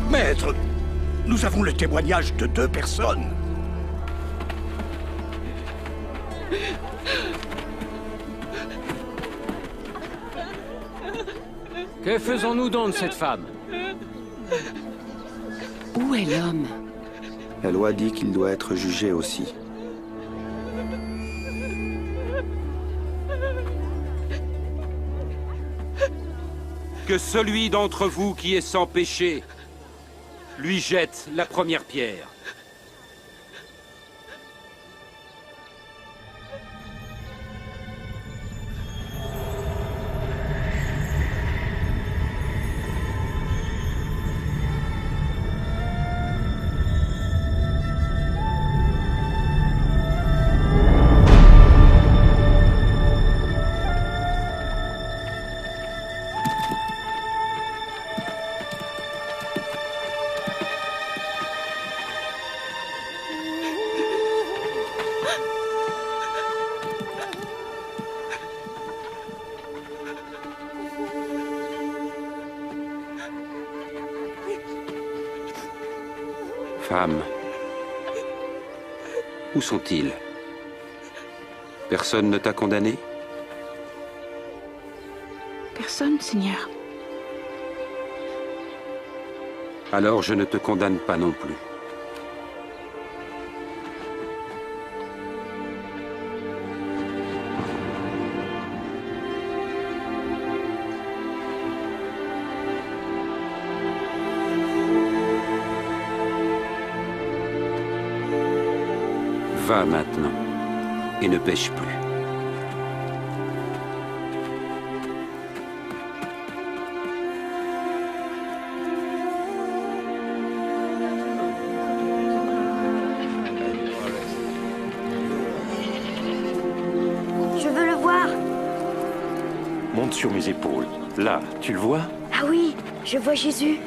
Maître, nous avons le témoignage de 2 personnes. Que faisons-nous donc de cette femme? Où est l'homme? La loi dit qu'il doit être jugé aussi. Que celui d'entre vous qui est sans péché lui jette la première pierre. Femme, où sont-ils? Personne ne t'a condamné? Personne, Seigneur. Alors je ne te condamne pas non plus. Va maintenant et ne pêche plus. Je veux le voir. Monte sur mes épaules. Là, tu le vois? Ah oui, je vois Jésus.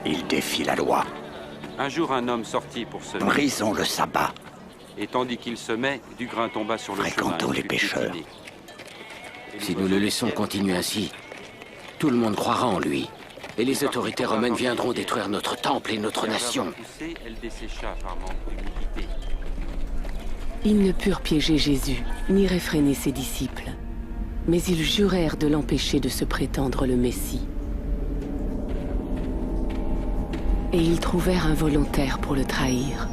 Il défie la loi. Un jour, un homme sortit pour semer. Brisons le sabbat. Et tandis qu'il semait, du grain tomba sur le chemin. Fréquentons les pécheurs. Si nous le laissons continuer ainsi, tout le monde croira en lui. Et les autorités romaines viendront détruire notre temple et notre nation. Elle dessécha par manque d'humidité. Ils ne purent piéger Jésus, ni réfréner ses disciples. Mais ils jurèrent de l'empêcher de se prétendre le Messie. Et ils trouvèrent un volontaire pour le trahir.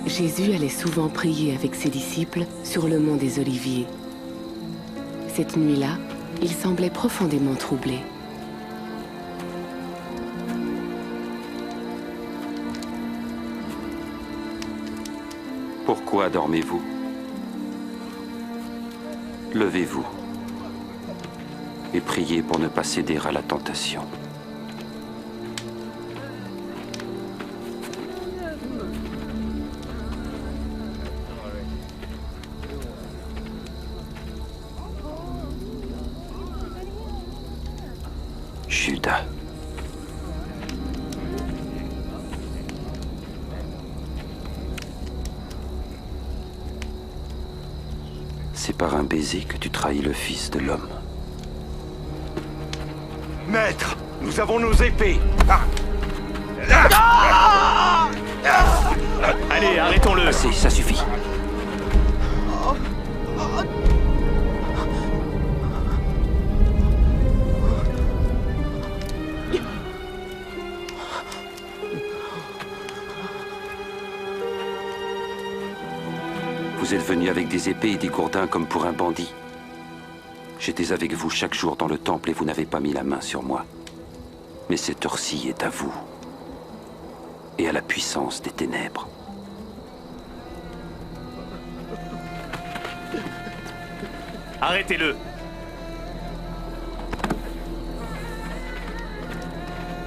Jésus allait souvent prier avec ses disciples sur le mont des Oliviers. Cette nuit-là, il semblait profondément troublé. Pourquoi dormez-vous? Levez-vous et priez pour ne pas céder à la tentation. Judas. C'est par un baiser que tu trahis le Fils de l'homme. Maître, nous avons nos épées. Allez, arrêtons-le. Assez, ça suffit. Vous êtes venus avec des épées et des gourdins comme pour un bandit. J'étais avec vous chaque jour dans le temple et vous n'avez pas mis la main sur moi. Mais cette heure-ci est à vous et à la puissance des ténèbres. Arrêtez-le!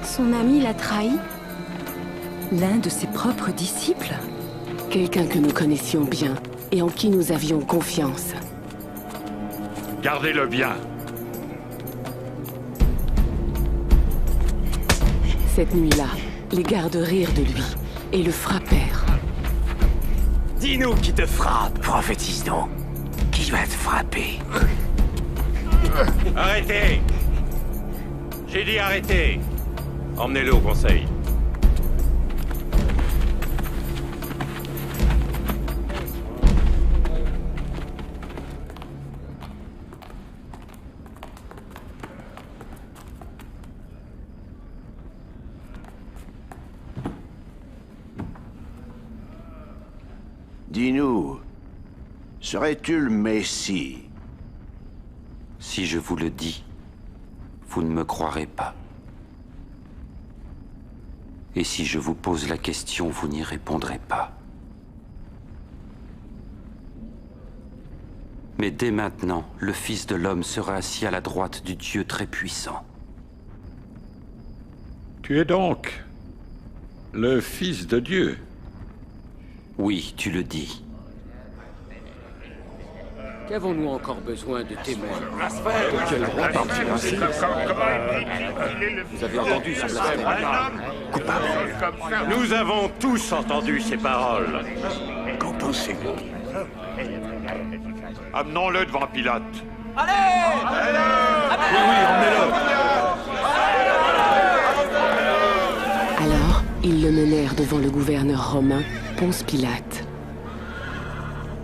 Son ami l'a trahi? L'un de ses propres disciples? Quelqu'un que nous connaissions bien et en qui nous avions confiance. Gardez-le bien. Cette nuit-là, les gardes rirent de lui et le frappèrent. Dis-nous qui te frappe. Prophétise donc. Qui va te frapper? Arrêtez! J'ai dit arrêtez! Emmenez-le au conseil. Dis-nous, serais-tu le Messie? Si je vous le dis, vous ne me croirez pas. Et si je vous pose la question, vous n'y répondrez pas. Mais dès maintenant, le Fils de l'homme sera assis à la droite du Dieu très puissant. Tu es donc le Fils de Dieu? Oui, tu le dis. Qu'avons-nous encore besoin de témoins? De quel roi parle-t-il ainsi? Vous avez entendu ce blasphème? Nous avons tous entendu ces paroles. Qu'en c'est bon. Amenons-le devant Pilate. Allez! Oui, emmenez-le! Alors, ils le menèrent devant le gouverneur romain, Ponce Pilate.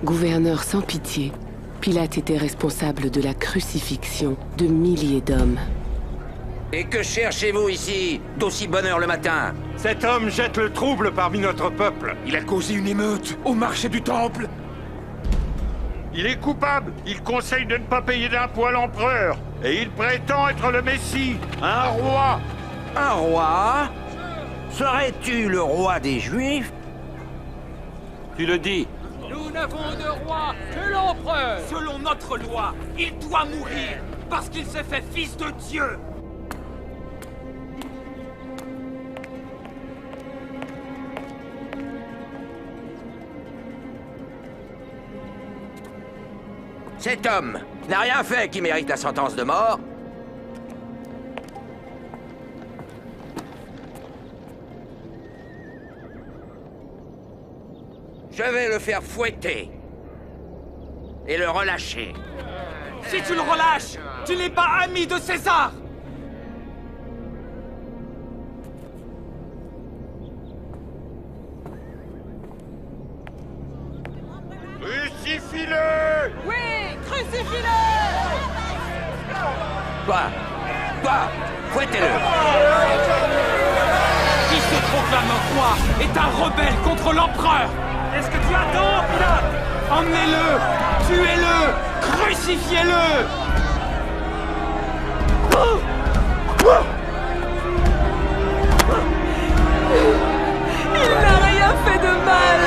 Gouverneur sans pitié, Pilate était responsable de la crucifixion de milliers d'hommes. Et que cherchez-vous ici, d'aussi bonne heure le matin? Cet homme jette le trouble parmi notre peuple. Il a causé une émeute au marché du temple. Il est coupable. Il conseille de ne pas payer d'impôts à l'empereur. Et il prétend être le Messie, un roi. Un roi? Serais-tu le roi des Juifs? Tu le dis. Nous n'avons de roi que l'empereur. Selon notre loi, il doit mourir parce qu'il s'est fait fils de Dieu. Cet homme n'a rien fait qui mérite la sentence de mort. Je vais le faire fouetter et le relâcher. Si tu le relâches, tu n'es pas ami de César. Crucifie-le! Oui, crucifie-le! Toi, fouettez-le! Qui se proclame roi est un rebelle contre l'empereur. Est-ce que tu attends, Pilate? Emmenez-le, tuez-le, crucifiez-le! Il n'a rien fait de mal!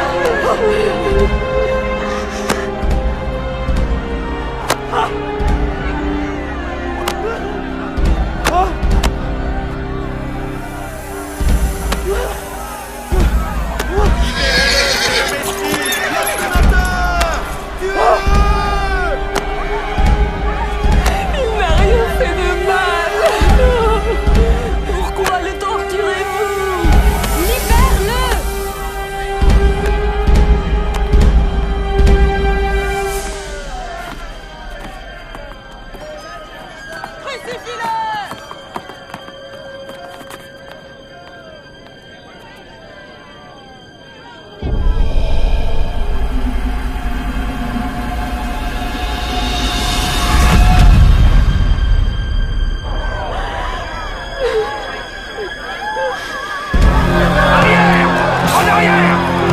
Il n'a rien fait de mal. Pourquoi le torturez-vous? Libère-le! Crucifie-le!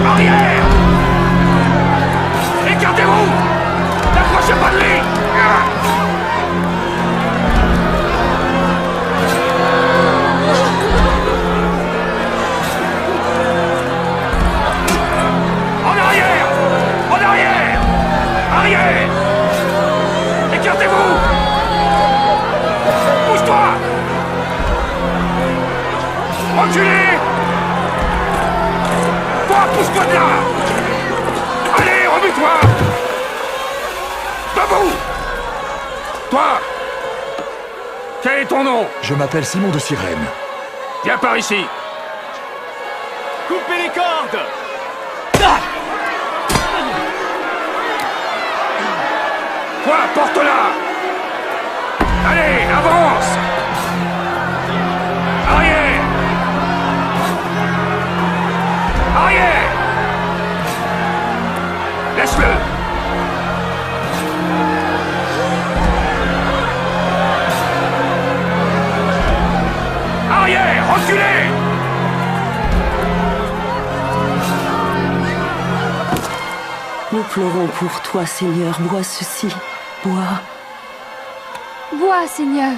Arrière! Écartez-vous! N'approchez pas de lui! En arrière! En arrière! Arrière! Écartez-vous! Pousse-toi! Reculez! Toi, pousse-toi de là! Allez, remue-toi! Debout! Toi! Quel est ton nom? Je m'appelle Simon de Cyrène. Viens par ici! Coupez les cordes! Toi, porte-la! Allez, avance! Arrière! Arrière! Laisse-le! Arrière! Reculez! Nous pleurons pour toi, Seigneur. Bois ceci. Bois. Bois, Seigneur.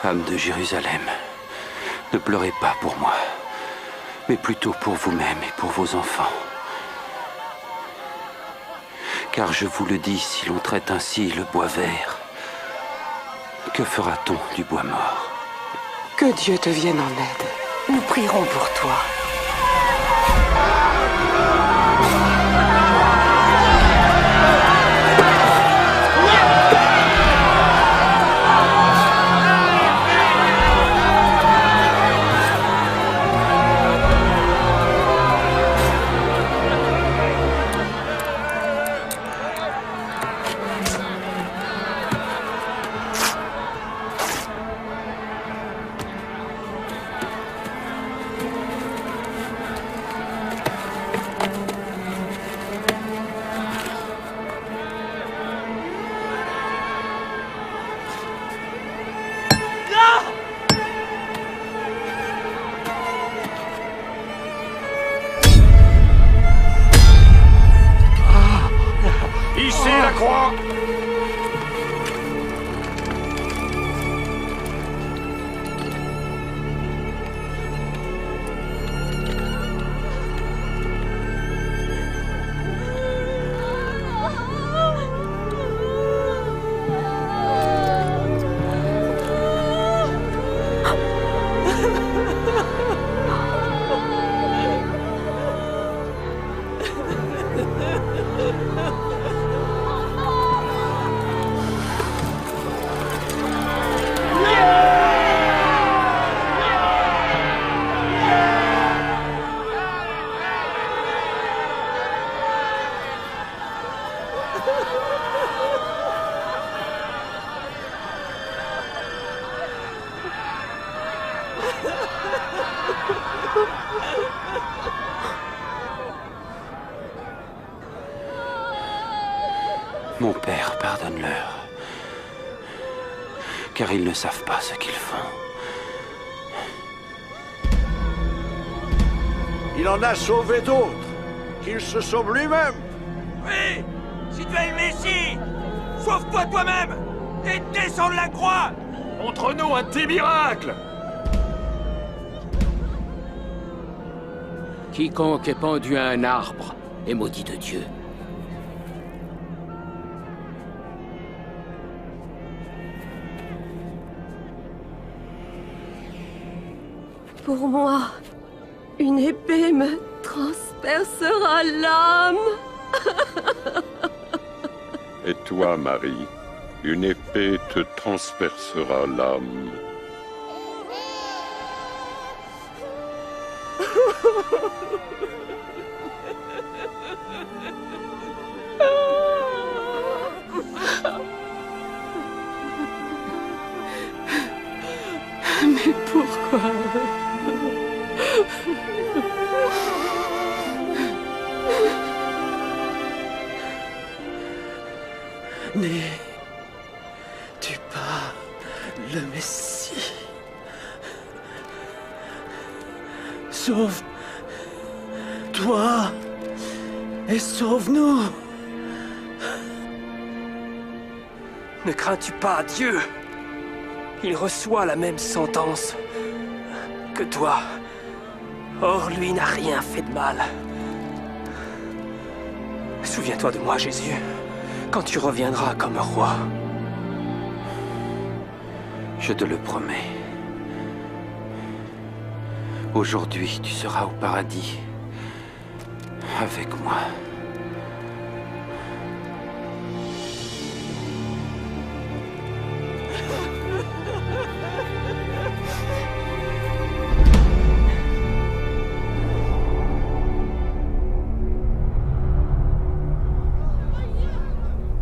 Femme de Jérusalem, ne pleurez pas pour moi, mais plutôt pour vous-même et pour vos enfants. Car je vous le dis, si l'on traite ainsi le bois vert, que fera-t-on du bois mort? Que Dieu te vienne en aide. Nous prierons pour toi. Déliez la croix! Mon père, pardonne-leur, car ils ne savent pas ce qu'ils font. Il en a sauvé d'autres, qu'il se sauve lui-même. Oui! Si tu es le Messie, sauve-toi toi-même et descends de la croix! Montre-nous un petit miracle! Quiconque est pendu à un arbre est maudit de Dieu. Pour moi, une épée me transpercera l'âme. Et toi, Marie, une épée te transpercera l'âme. Mais pourquoi? N'es-tu pas le Messie? Sauve-toi et sauve-nous. Ne crains-tu pas Dieu? Il reçoit la même sentence que toi. Or, lui n'a rien fait de mal. Souviens-toi de moi, Jésus, quand tu reviendras comme roi. Je te le promets. Aujourd'hui, tu seras au paradis avec moi.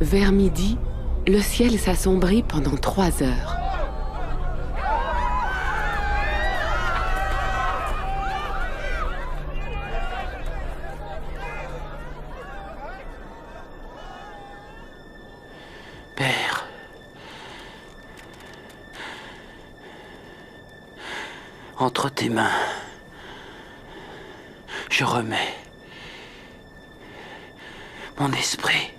Vers midi, le ciel s'assombrit pendant 3 heures. Père, entre tes mains, je remets mon esprit.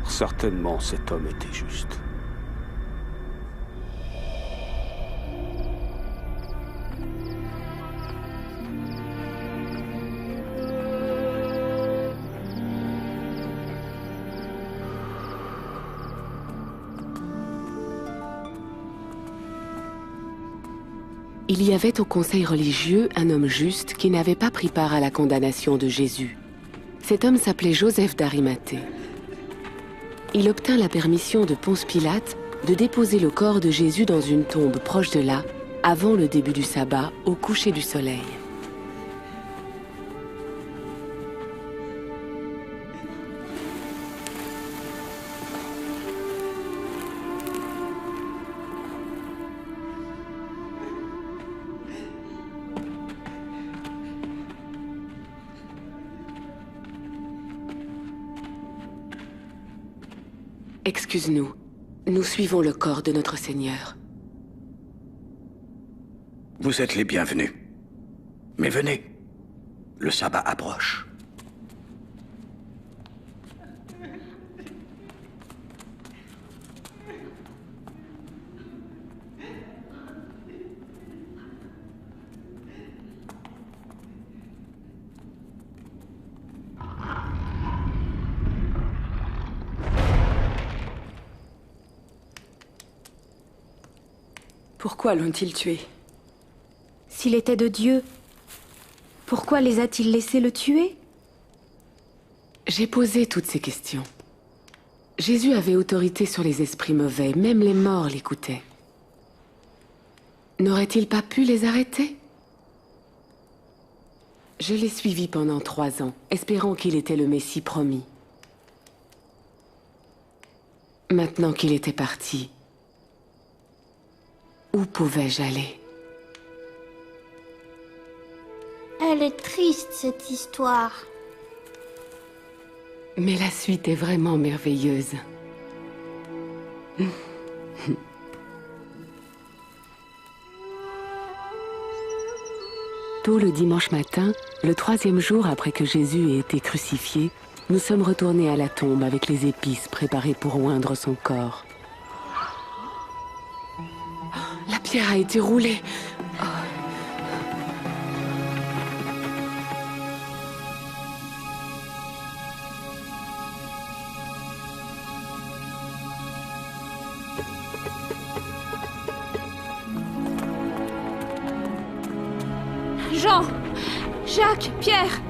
Certainement, cet homme était juste. Il y avait au conseil religieux un homme juste qui n'avait pas pris part à la condamnation de Jésus. Cet homme s'appelait Joseph d'Arimathée. Il obtint la permission de Ponce Pilate de déposer le corps de Jésus dans une tombe proche de là, avant le début du sabbat, au coucher du soleil. Excuse-nous, nous suivons le corps de notre Seigneur. Vous êtes les bienvenus. Mais venez, le sabbat approche. Pourquoi l'ont-ils tué? S'il était de Dieu, pourquoi les a-t-il laissés le tuer? J'ai posé toutes ces questions. Jésus avait autorité sur les esprits mauvais, même les morts l'écoutaient. N'aurait-il pas pu les arrêter? Je l'ai suivi pendant 3 ans, espérant qu'il était le Messie promis. Maintenant qu'il était parti, où pouvais-je aller? Elle est triste, cette histoire. Mais la suite est vraiment merveilleuse. Tôt le dimanche matin, le 3e jour après que Jésus ait été crucifié, nous sommes retournés à la tombe avec les épices préparées pour oindre son corps. La pierre a été roulée. Jean, Jacques, Pierre,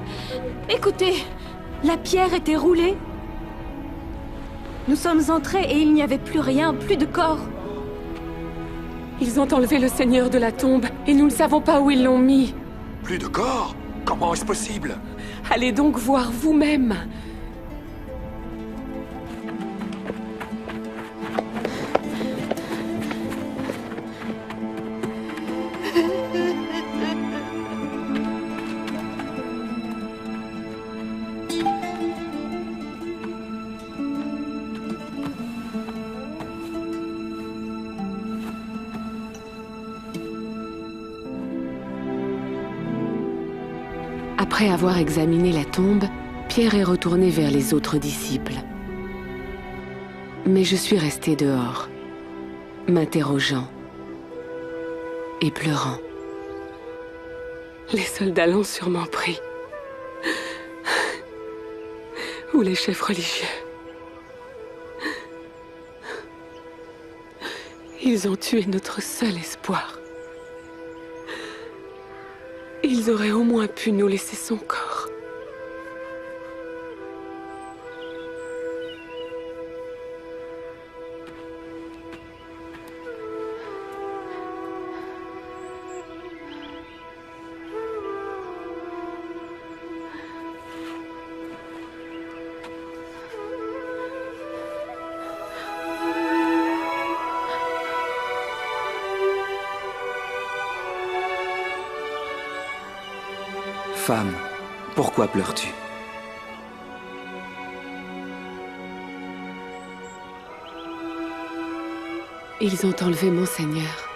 écoutez, la pierre était roulée. Nous sommes entrés et il n'y avait plus rien, plus de corps. Ils ont enlevé le Seigneur de la tombe et nous ne savons pas où ils l'ont mis. Plus de corps? Comment est-ce possible? Allez donc voir vous-même. Après avoir examiné la tombe, Pierre est retourné vers les autres disciples. Mais je suis restée dehors, m'interrogeant et pleurant. Les soldats l'ont sûrement pris. Ou les chefs religieux. Ils ont tué notre seul espoir. Ils auraient au moins pu nous laisser son corps. Femme, pourquoi pleures-tu? Ils ont enlevé mon Seigneur.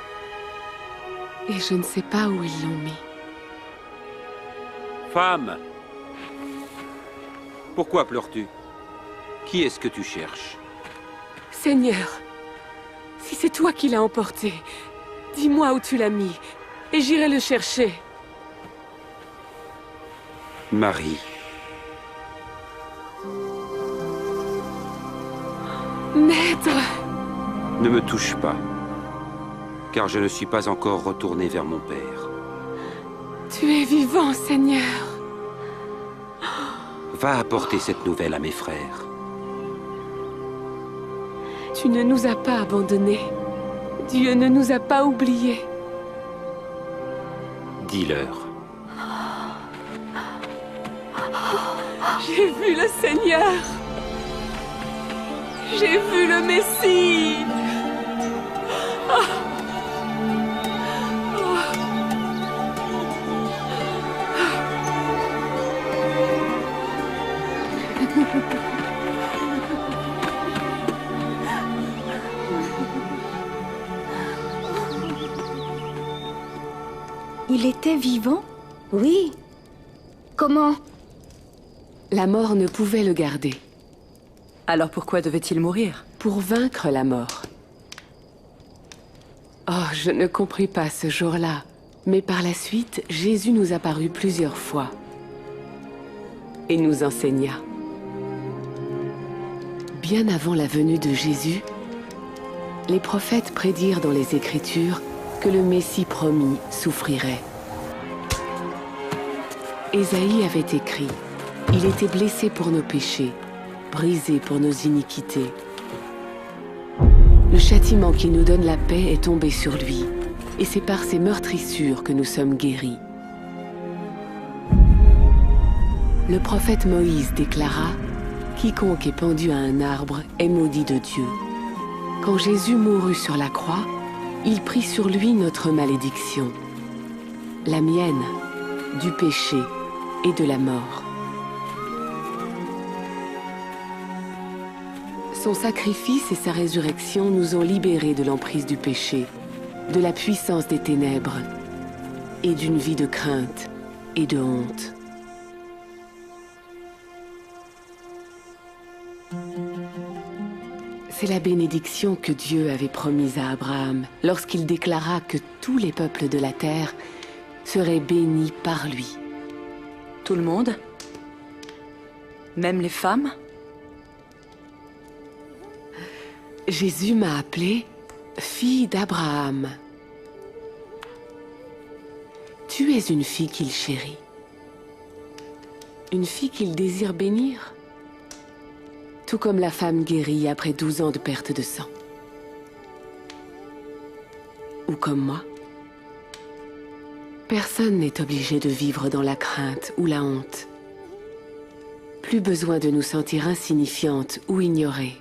Et je ne sais pas où ils l'ont mis. Femme! Pourquoi pleures-tu? Qui est-ce que tu cherches? Seigneur, si c'est toi qui l'as emporté, dis-moi où tu l'as mis, et j'irai le chercher. Marie. Maître! Ne me touche pas, car je ne suis pas encore retourné vers mon Père. Tu es vivant, Seigneur. Va apporter cette nouvelle à mes frères. Tu ne nous as pas abandonnés. Dieu ne nous a pas oubliés. Dis-leur. J'ai vu le Seigneur. J'ai vu le Messie. Il était vivant? Oui. Comment? La mort ne pouvait le garder. Alors pourquoi devait-il mourir? Pour vaincre la mort. Oh, je ne compris pas ce jour-là. Mais par la suite, Jésus nous apparut plusieurs fois. Et nous enseigna. Bien avant la venue de Jésus, les prophètes prédirent dans les Écritures que le Messie promis souffrirait. Ésaïe avait écrit « Il était blessé pour nos péchés, brisé pour nos iniquités. Le châtiment qui nous donne la paix est tombé sur lui, et c'est par ses meurtrissures que nous sommes guéris. » Le prophète Moïse déclara « Quiconque est pendu à un arbre est maudit de Dieu. » Quand Jésus mourut sur la croix, il prit sur lui notre malédiction, la mienne, du péché et de la mort. Son sacrifice et sa résurrection nous ont libérés de l'emprise du péché, de la puissance des ténèbres et d'une vie de crainte et de honte. C'est la bénédiction que Dieu avait promise à Abraham lorsqu'il déclara que tous les peuples de la terre seraient bénis par lui. Tout le monde? Même les femmes? Jésus m'a appelée fille d'Abraham. Tu es une fille qu'il chérit. Une fille qu'il désire bénir. Tout comme la femme guérie après 12 ans de perte de sang. Ou comme moi. Personne n'est obligé de vivre dans la crainte ou la honte. Plus besoin de nous sentir insignifiantes ou ignorées.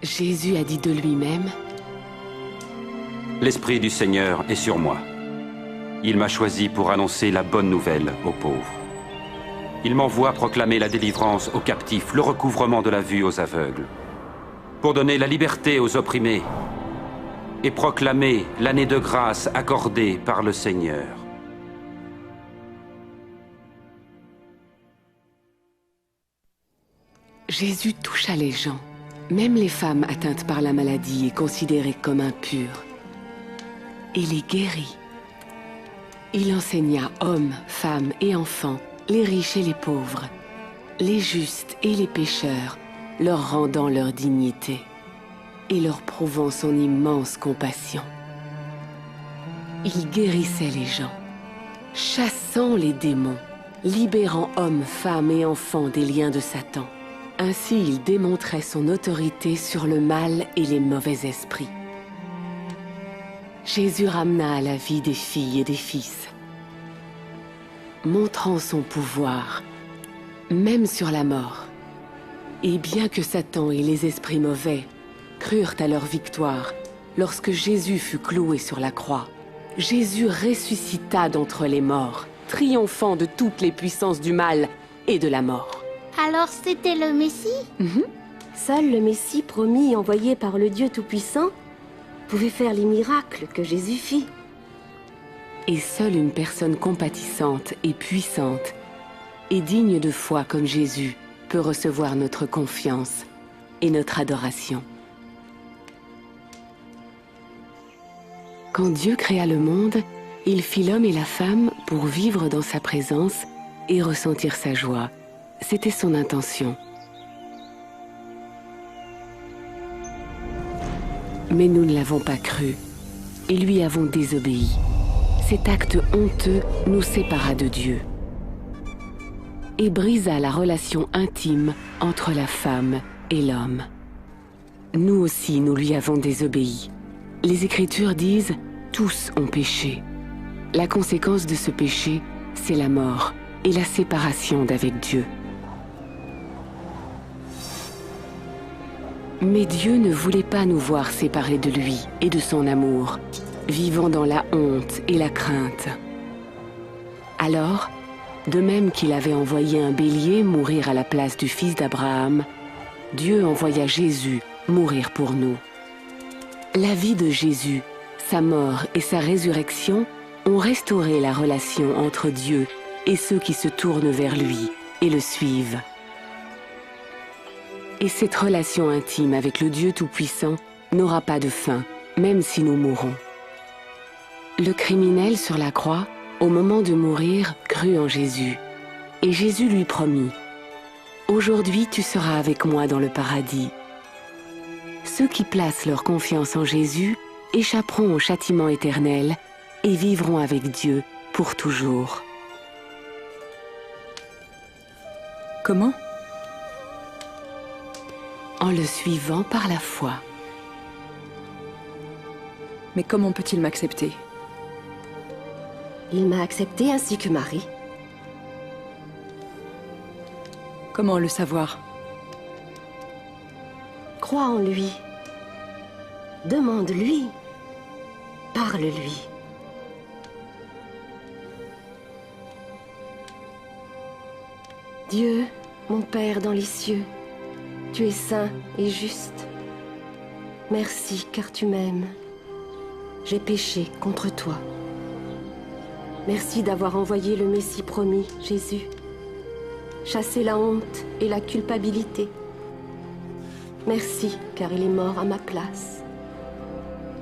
Jésus a dit de lui-même « L'Esprit du Seigneur est sur moi. Il m'a choisi pour annoncer la bonne nouvelle aux pauvres. Il m'envoie proclamer la délivrance aux captifs, le recouvrement de la vue aux aveugles, pour donner la liberté aux opprimés et proclamer l'année de grâce accordée par le Seigneur. » Jésus toucha les gens, même les femmes atteintes par la maladie et considérées comme impures, et les guérit. Il enseigna hommes, femmes et enfants, les riches et les pauvres, les justes et les pécheurs, leur rendant leur dignité et leur prouvant son immense compassion. Il guérissait les gens, chassant les démons, libérant hommes, femmes et enfants des liens de Satan. Ainsi, il démontrait son autorité sur le mal et les mauvais esprits. Jésus ramena à la vie des filles et des fils, montrant son pouvoir, même sur la mort. Et bien que Satan et les esprits mauvais crurent à leur victoire, lorsque Jésus fut cloué sur la croix, Jésus ressuscita d'entre les morts, triomphant de toutes les puissances du mal et de la mort. Alors c'était le Messie? Seul le Messie promis et envoyé par le Dieu Tout-Puissant pouvait faire les miracles que Jésus fit. Et seule une personne compatissante et puissante et digne de foi comme Jésus peut recevoir notre confiance et notre adoration. Quand Dieu créa le monde, il fit l'homme et la femme pour vivre dans sa présence et ressentir sa joie. C'était son intention. Mais nous ne l'avons pas cru et lui avons désobéi. Cet acte honteux nous sépara de Dieu et brisa la relation intime entre la femme et l'homme. Nous aussi, nous lui avons désobéi. Les Écritures disent « Tous ont péché ». La conséquence de ce péché, c'est la mort et la séparation d'avec Dieu. Mais Dieu ne voulait pas nous voir séparés de lui et de son amour, vivant dans la honte et la crainte. Alors, de même qu'il avait envoyé un bélier mourir à la place du fils d'Abraham, Dieu envoya Jésus mourir pour nous. La vie de Jésus, sa mort et sa résurrection ont restauré la relation entre Dieu et ceux qui se tournent vers lui et le suivent. Et cette relation intime avec le Dieu Tout-Puissant n'aura pas de fin, même si nous mourons. Le criminel sur la croix, au moment de mourir, crut en Jésus. Et Jésus lui promit, « Aujourd'hui tu seras avec moi dans le paradis. » Ceux qui placent leur confiance en Jésus échapperont au châtiment éternel et vivront avec Dieu pour toujours. Comment? En le suivant par la foi. Mais comment peut-il m'accepter? Il m'a accepté ainsi que Marie. Comment le savoir? Crois en lui. Demande-lui. Parle-lui. Dieu, mon Père dans les cieux, tu es saint et juste. Merci car tu m'aimes. J'ai péché contre toi. Merci d'avoir envoyé le Messie promis, Jésus. Chasser la honte et la culpabilité. Merci car il est mort à ma place.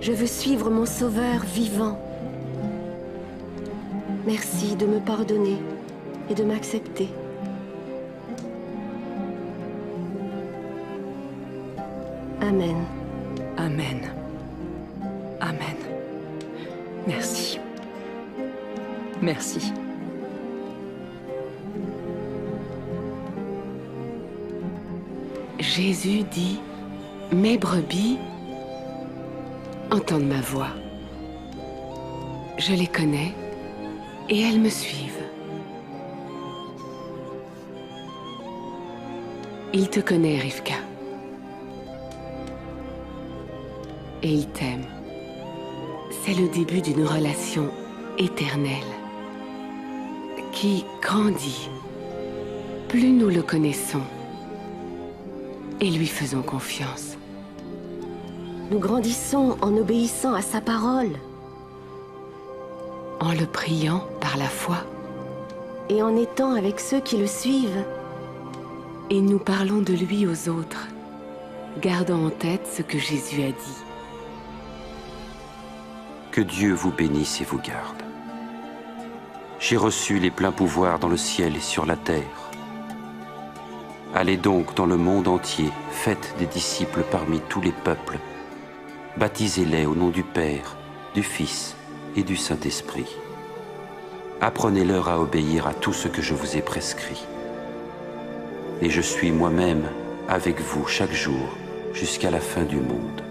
Je veux suivre mon Sauveur vivant. Merci de me pardonner et de m'accepter. Amen. Amen. Amen. Merci. Merci. Jésus dit, « Mes brebis entendent ma voix. Je les connais et elles me suivent. » Il te connaît, Rivka. Et il t'aime. C'est le début d'une relation éternelle qui grandit. Plus nous le connaissons et lui faisons confiance. Nous grandissons en obéissant à sa parole. En le priant par la foi. Et en étant avec ceux qui le suivent. Et nous parlons de lui aux autres, gardant en tête ce que Jésus a dit. Que Dieu vous bénisse et vous garde. J'ai reçu les pleins pouvoirs dans le ciel et sur la terre. Allez donc dans le monde entier, faites des disciples parmi tous les peuples. Baptisez-les au nom du Père, du Fils et du Saint-Esprit. Apprenez-leur à obéir à tout ce que je vous ai prescrit. Et je suis moi-même avec vous chaque jour jusqu'à la fin du monde.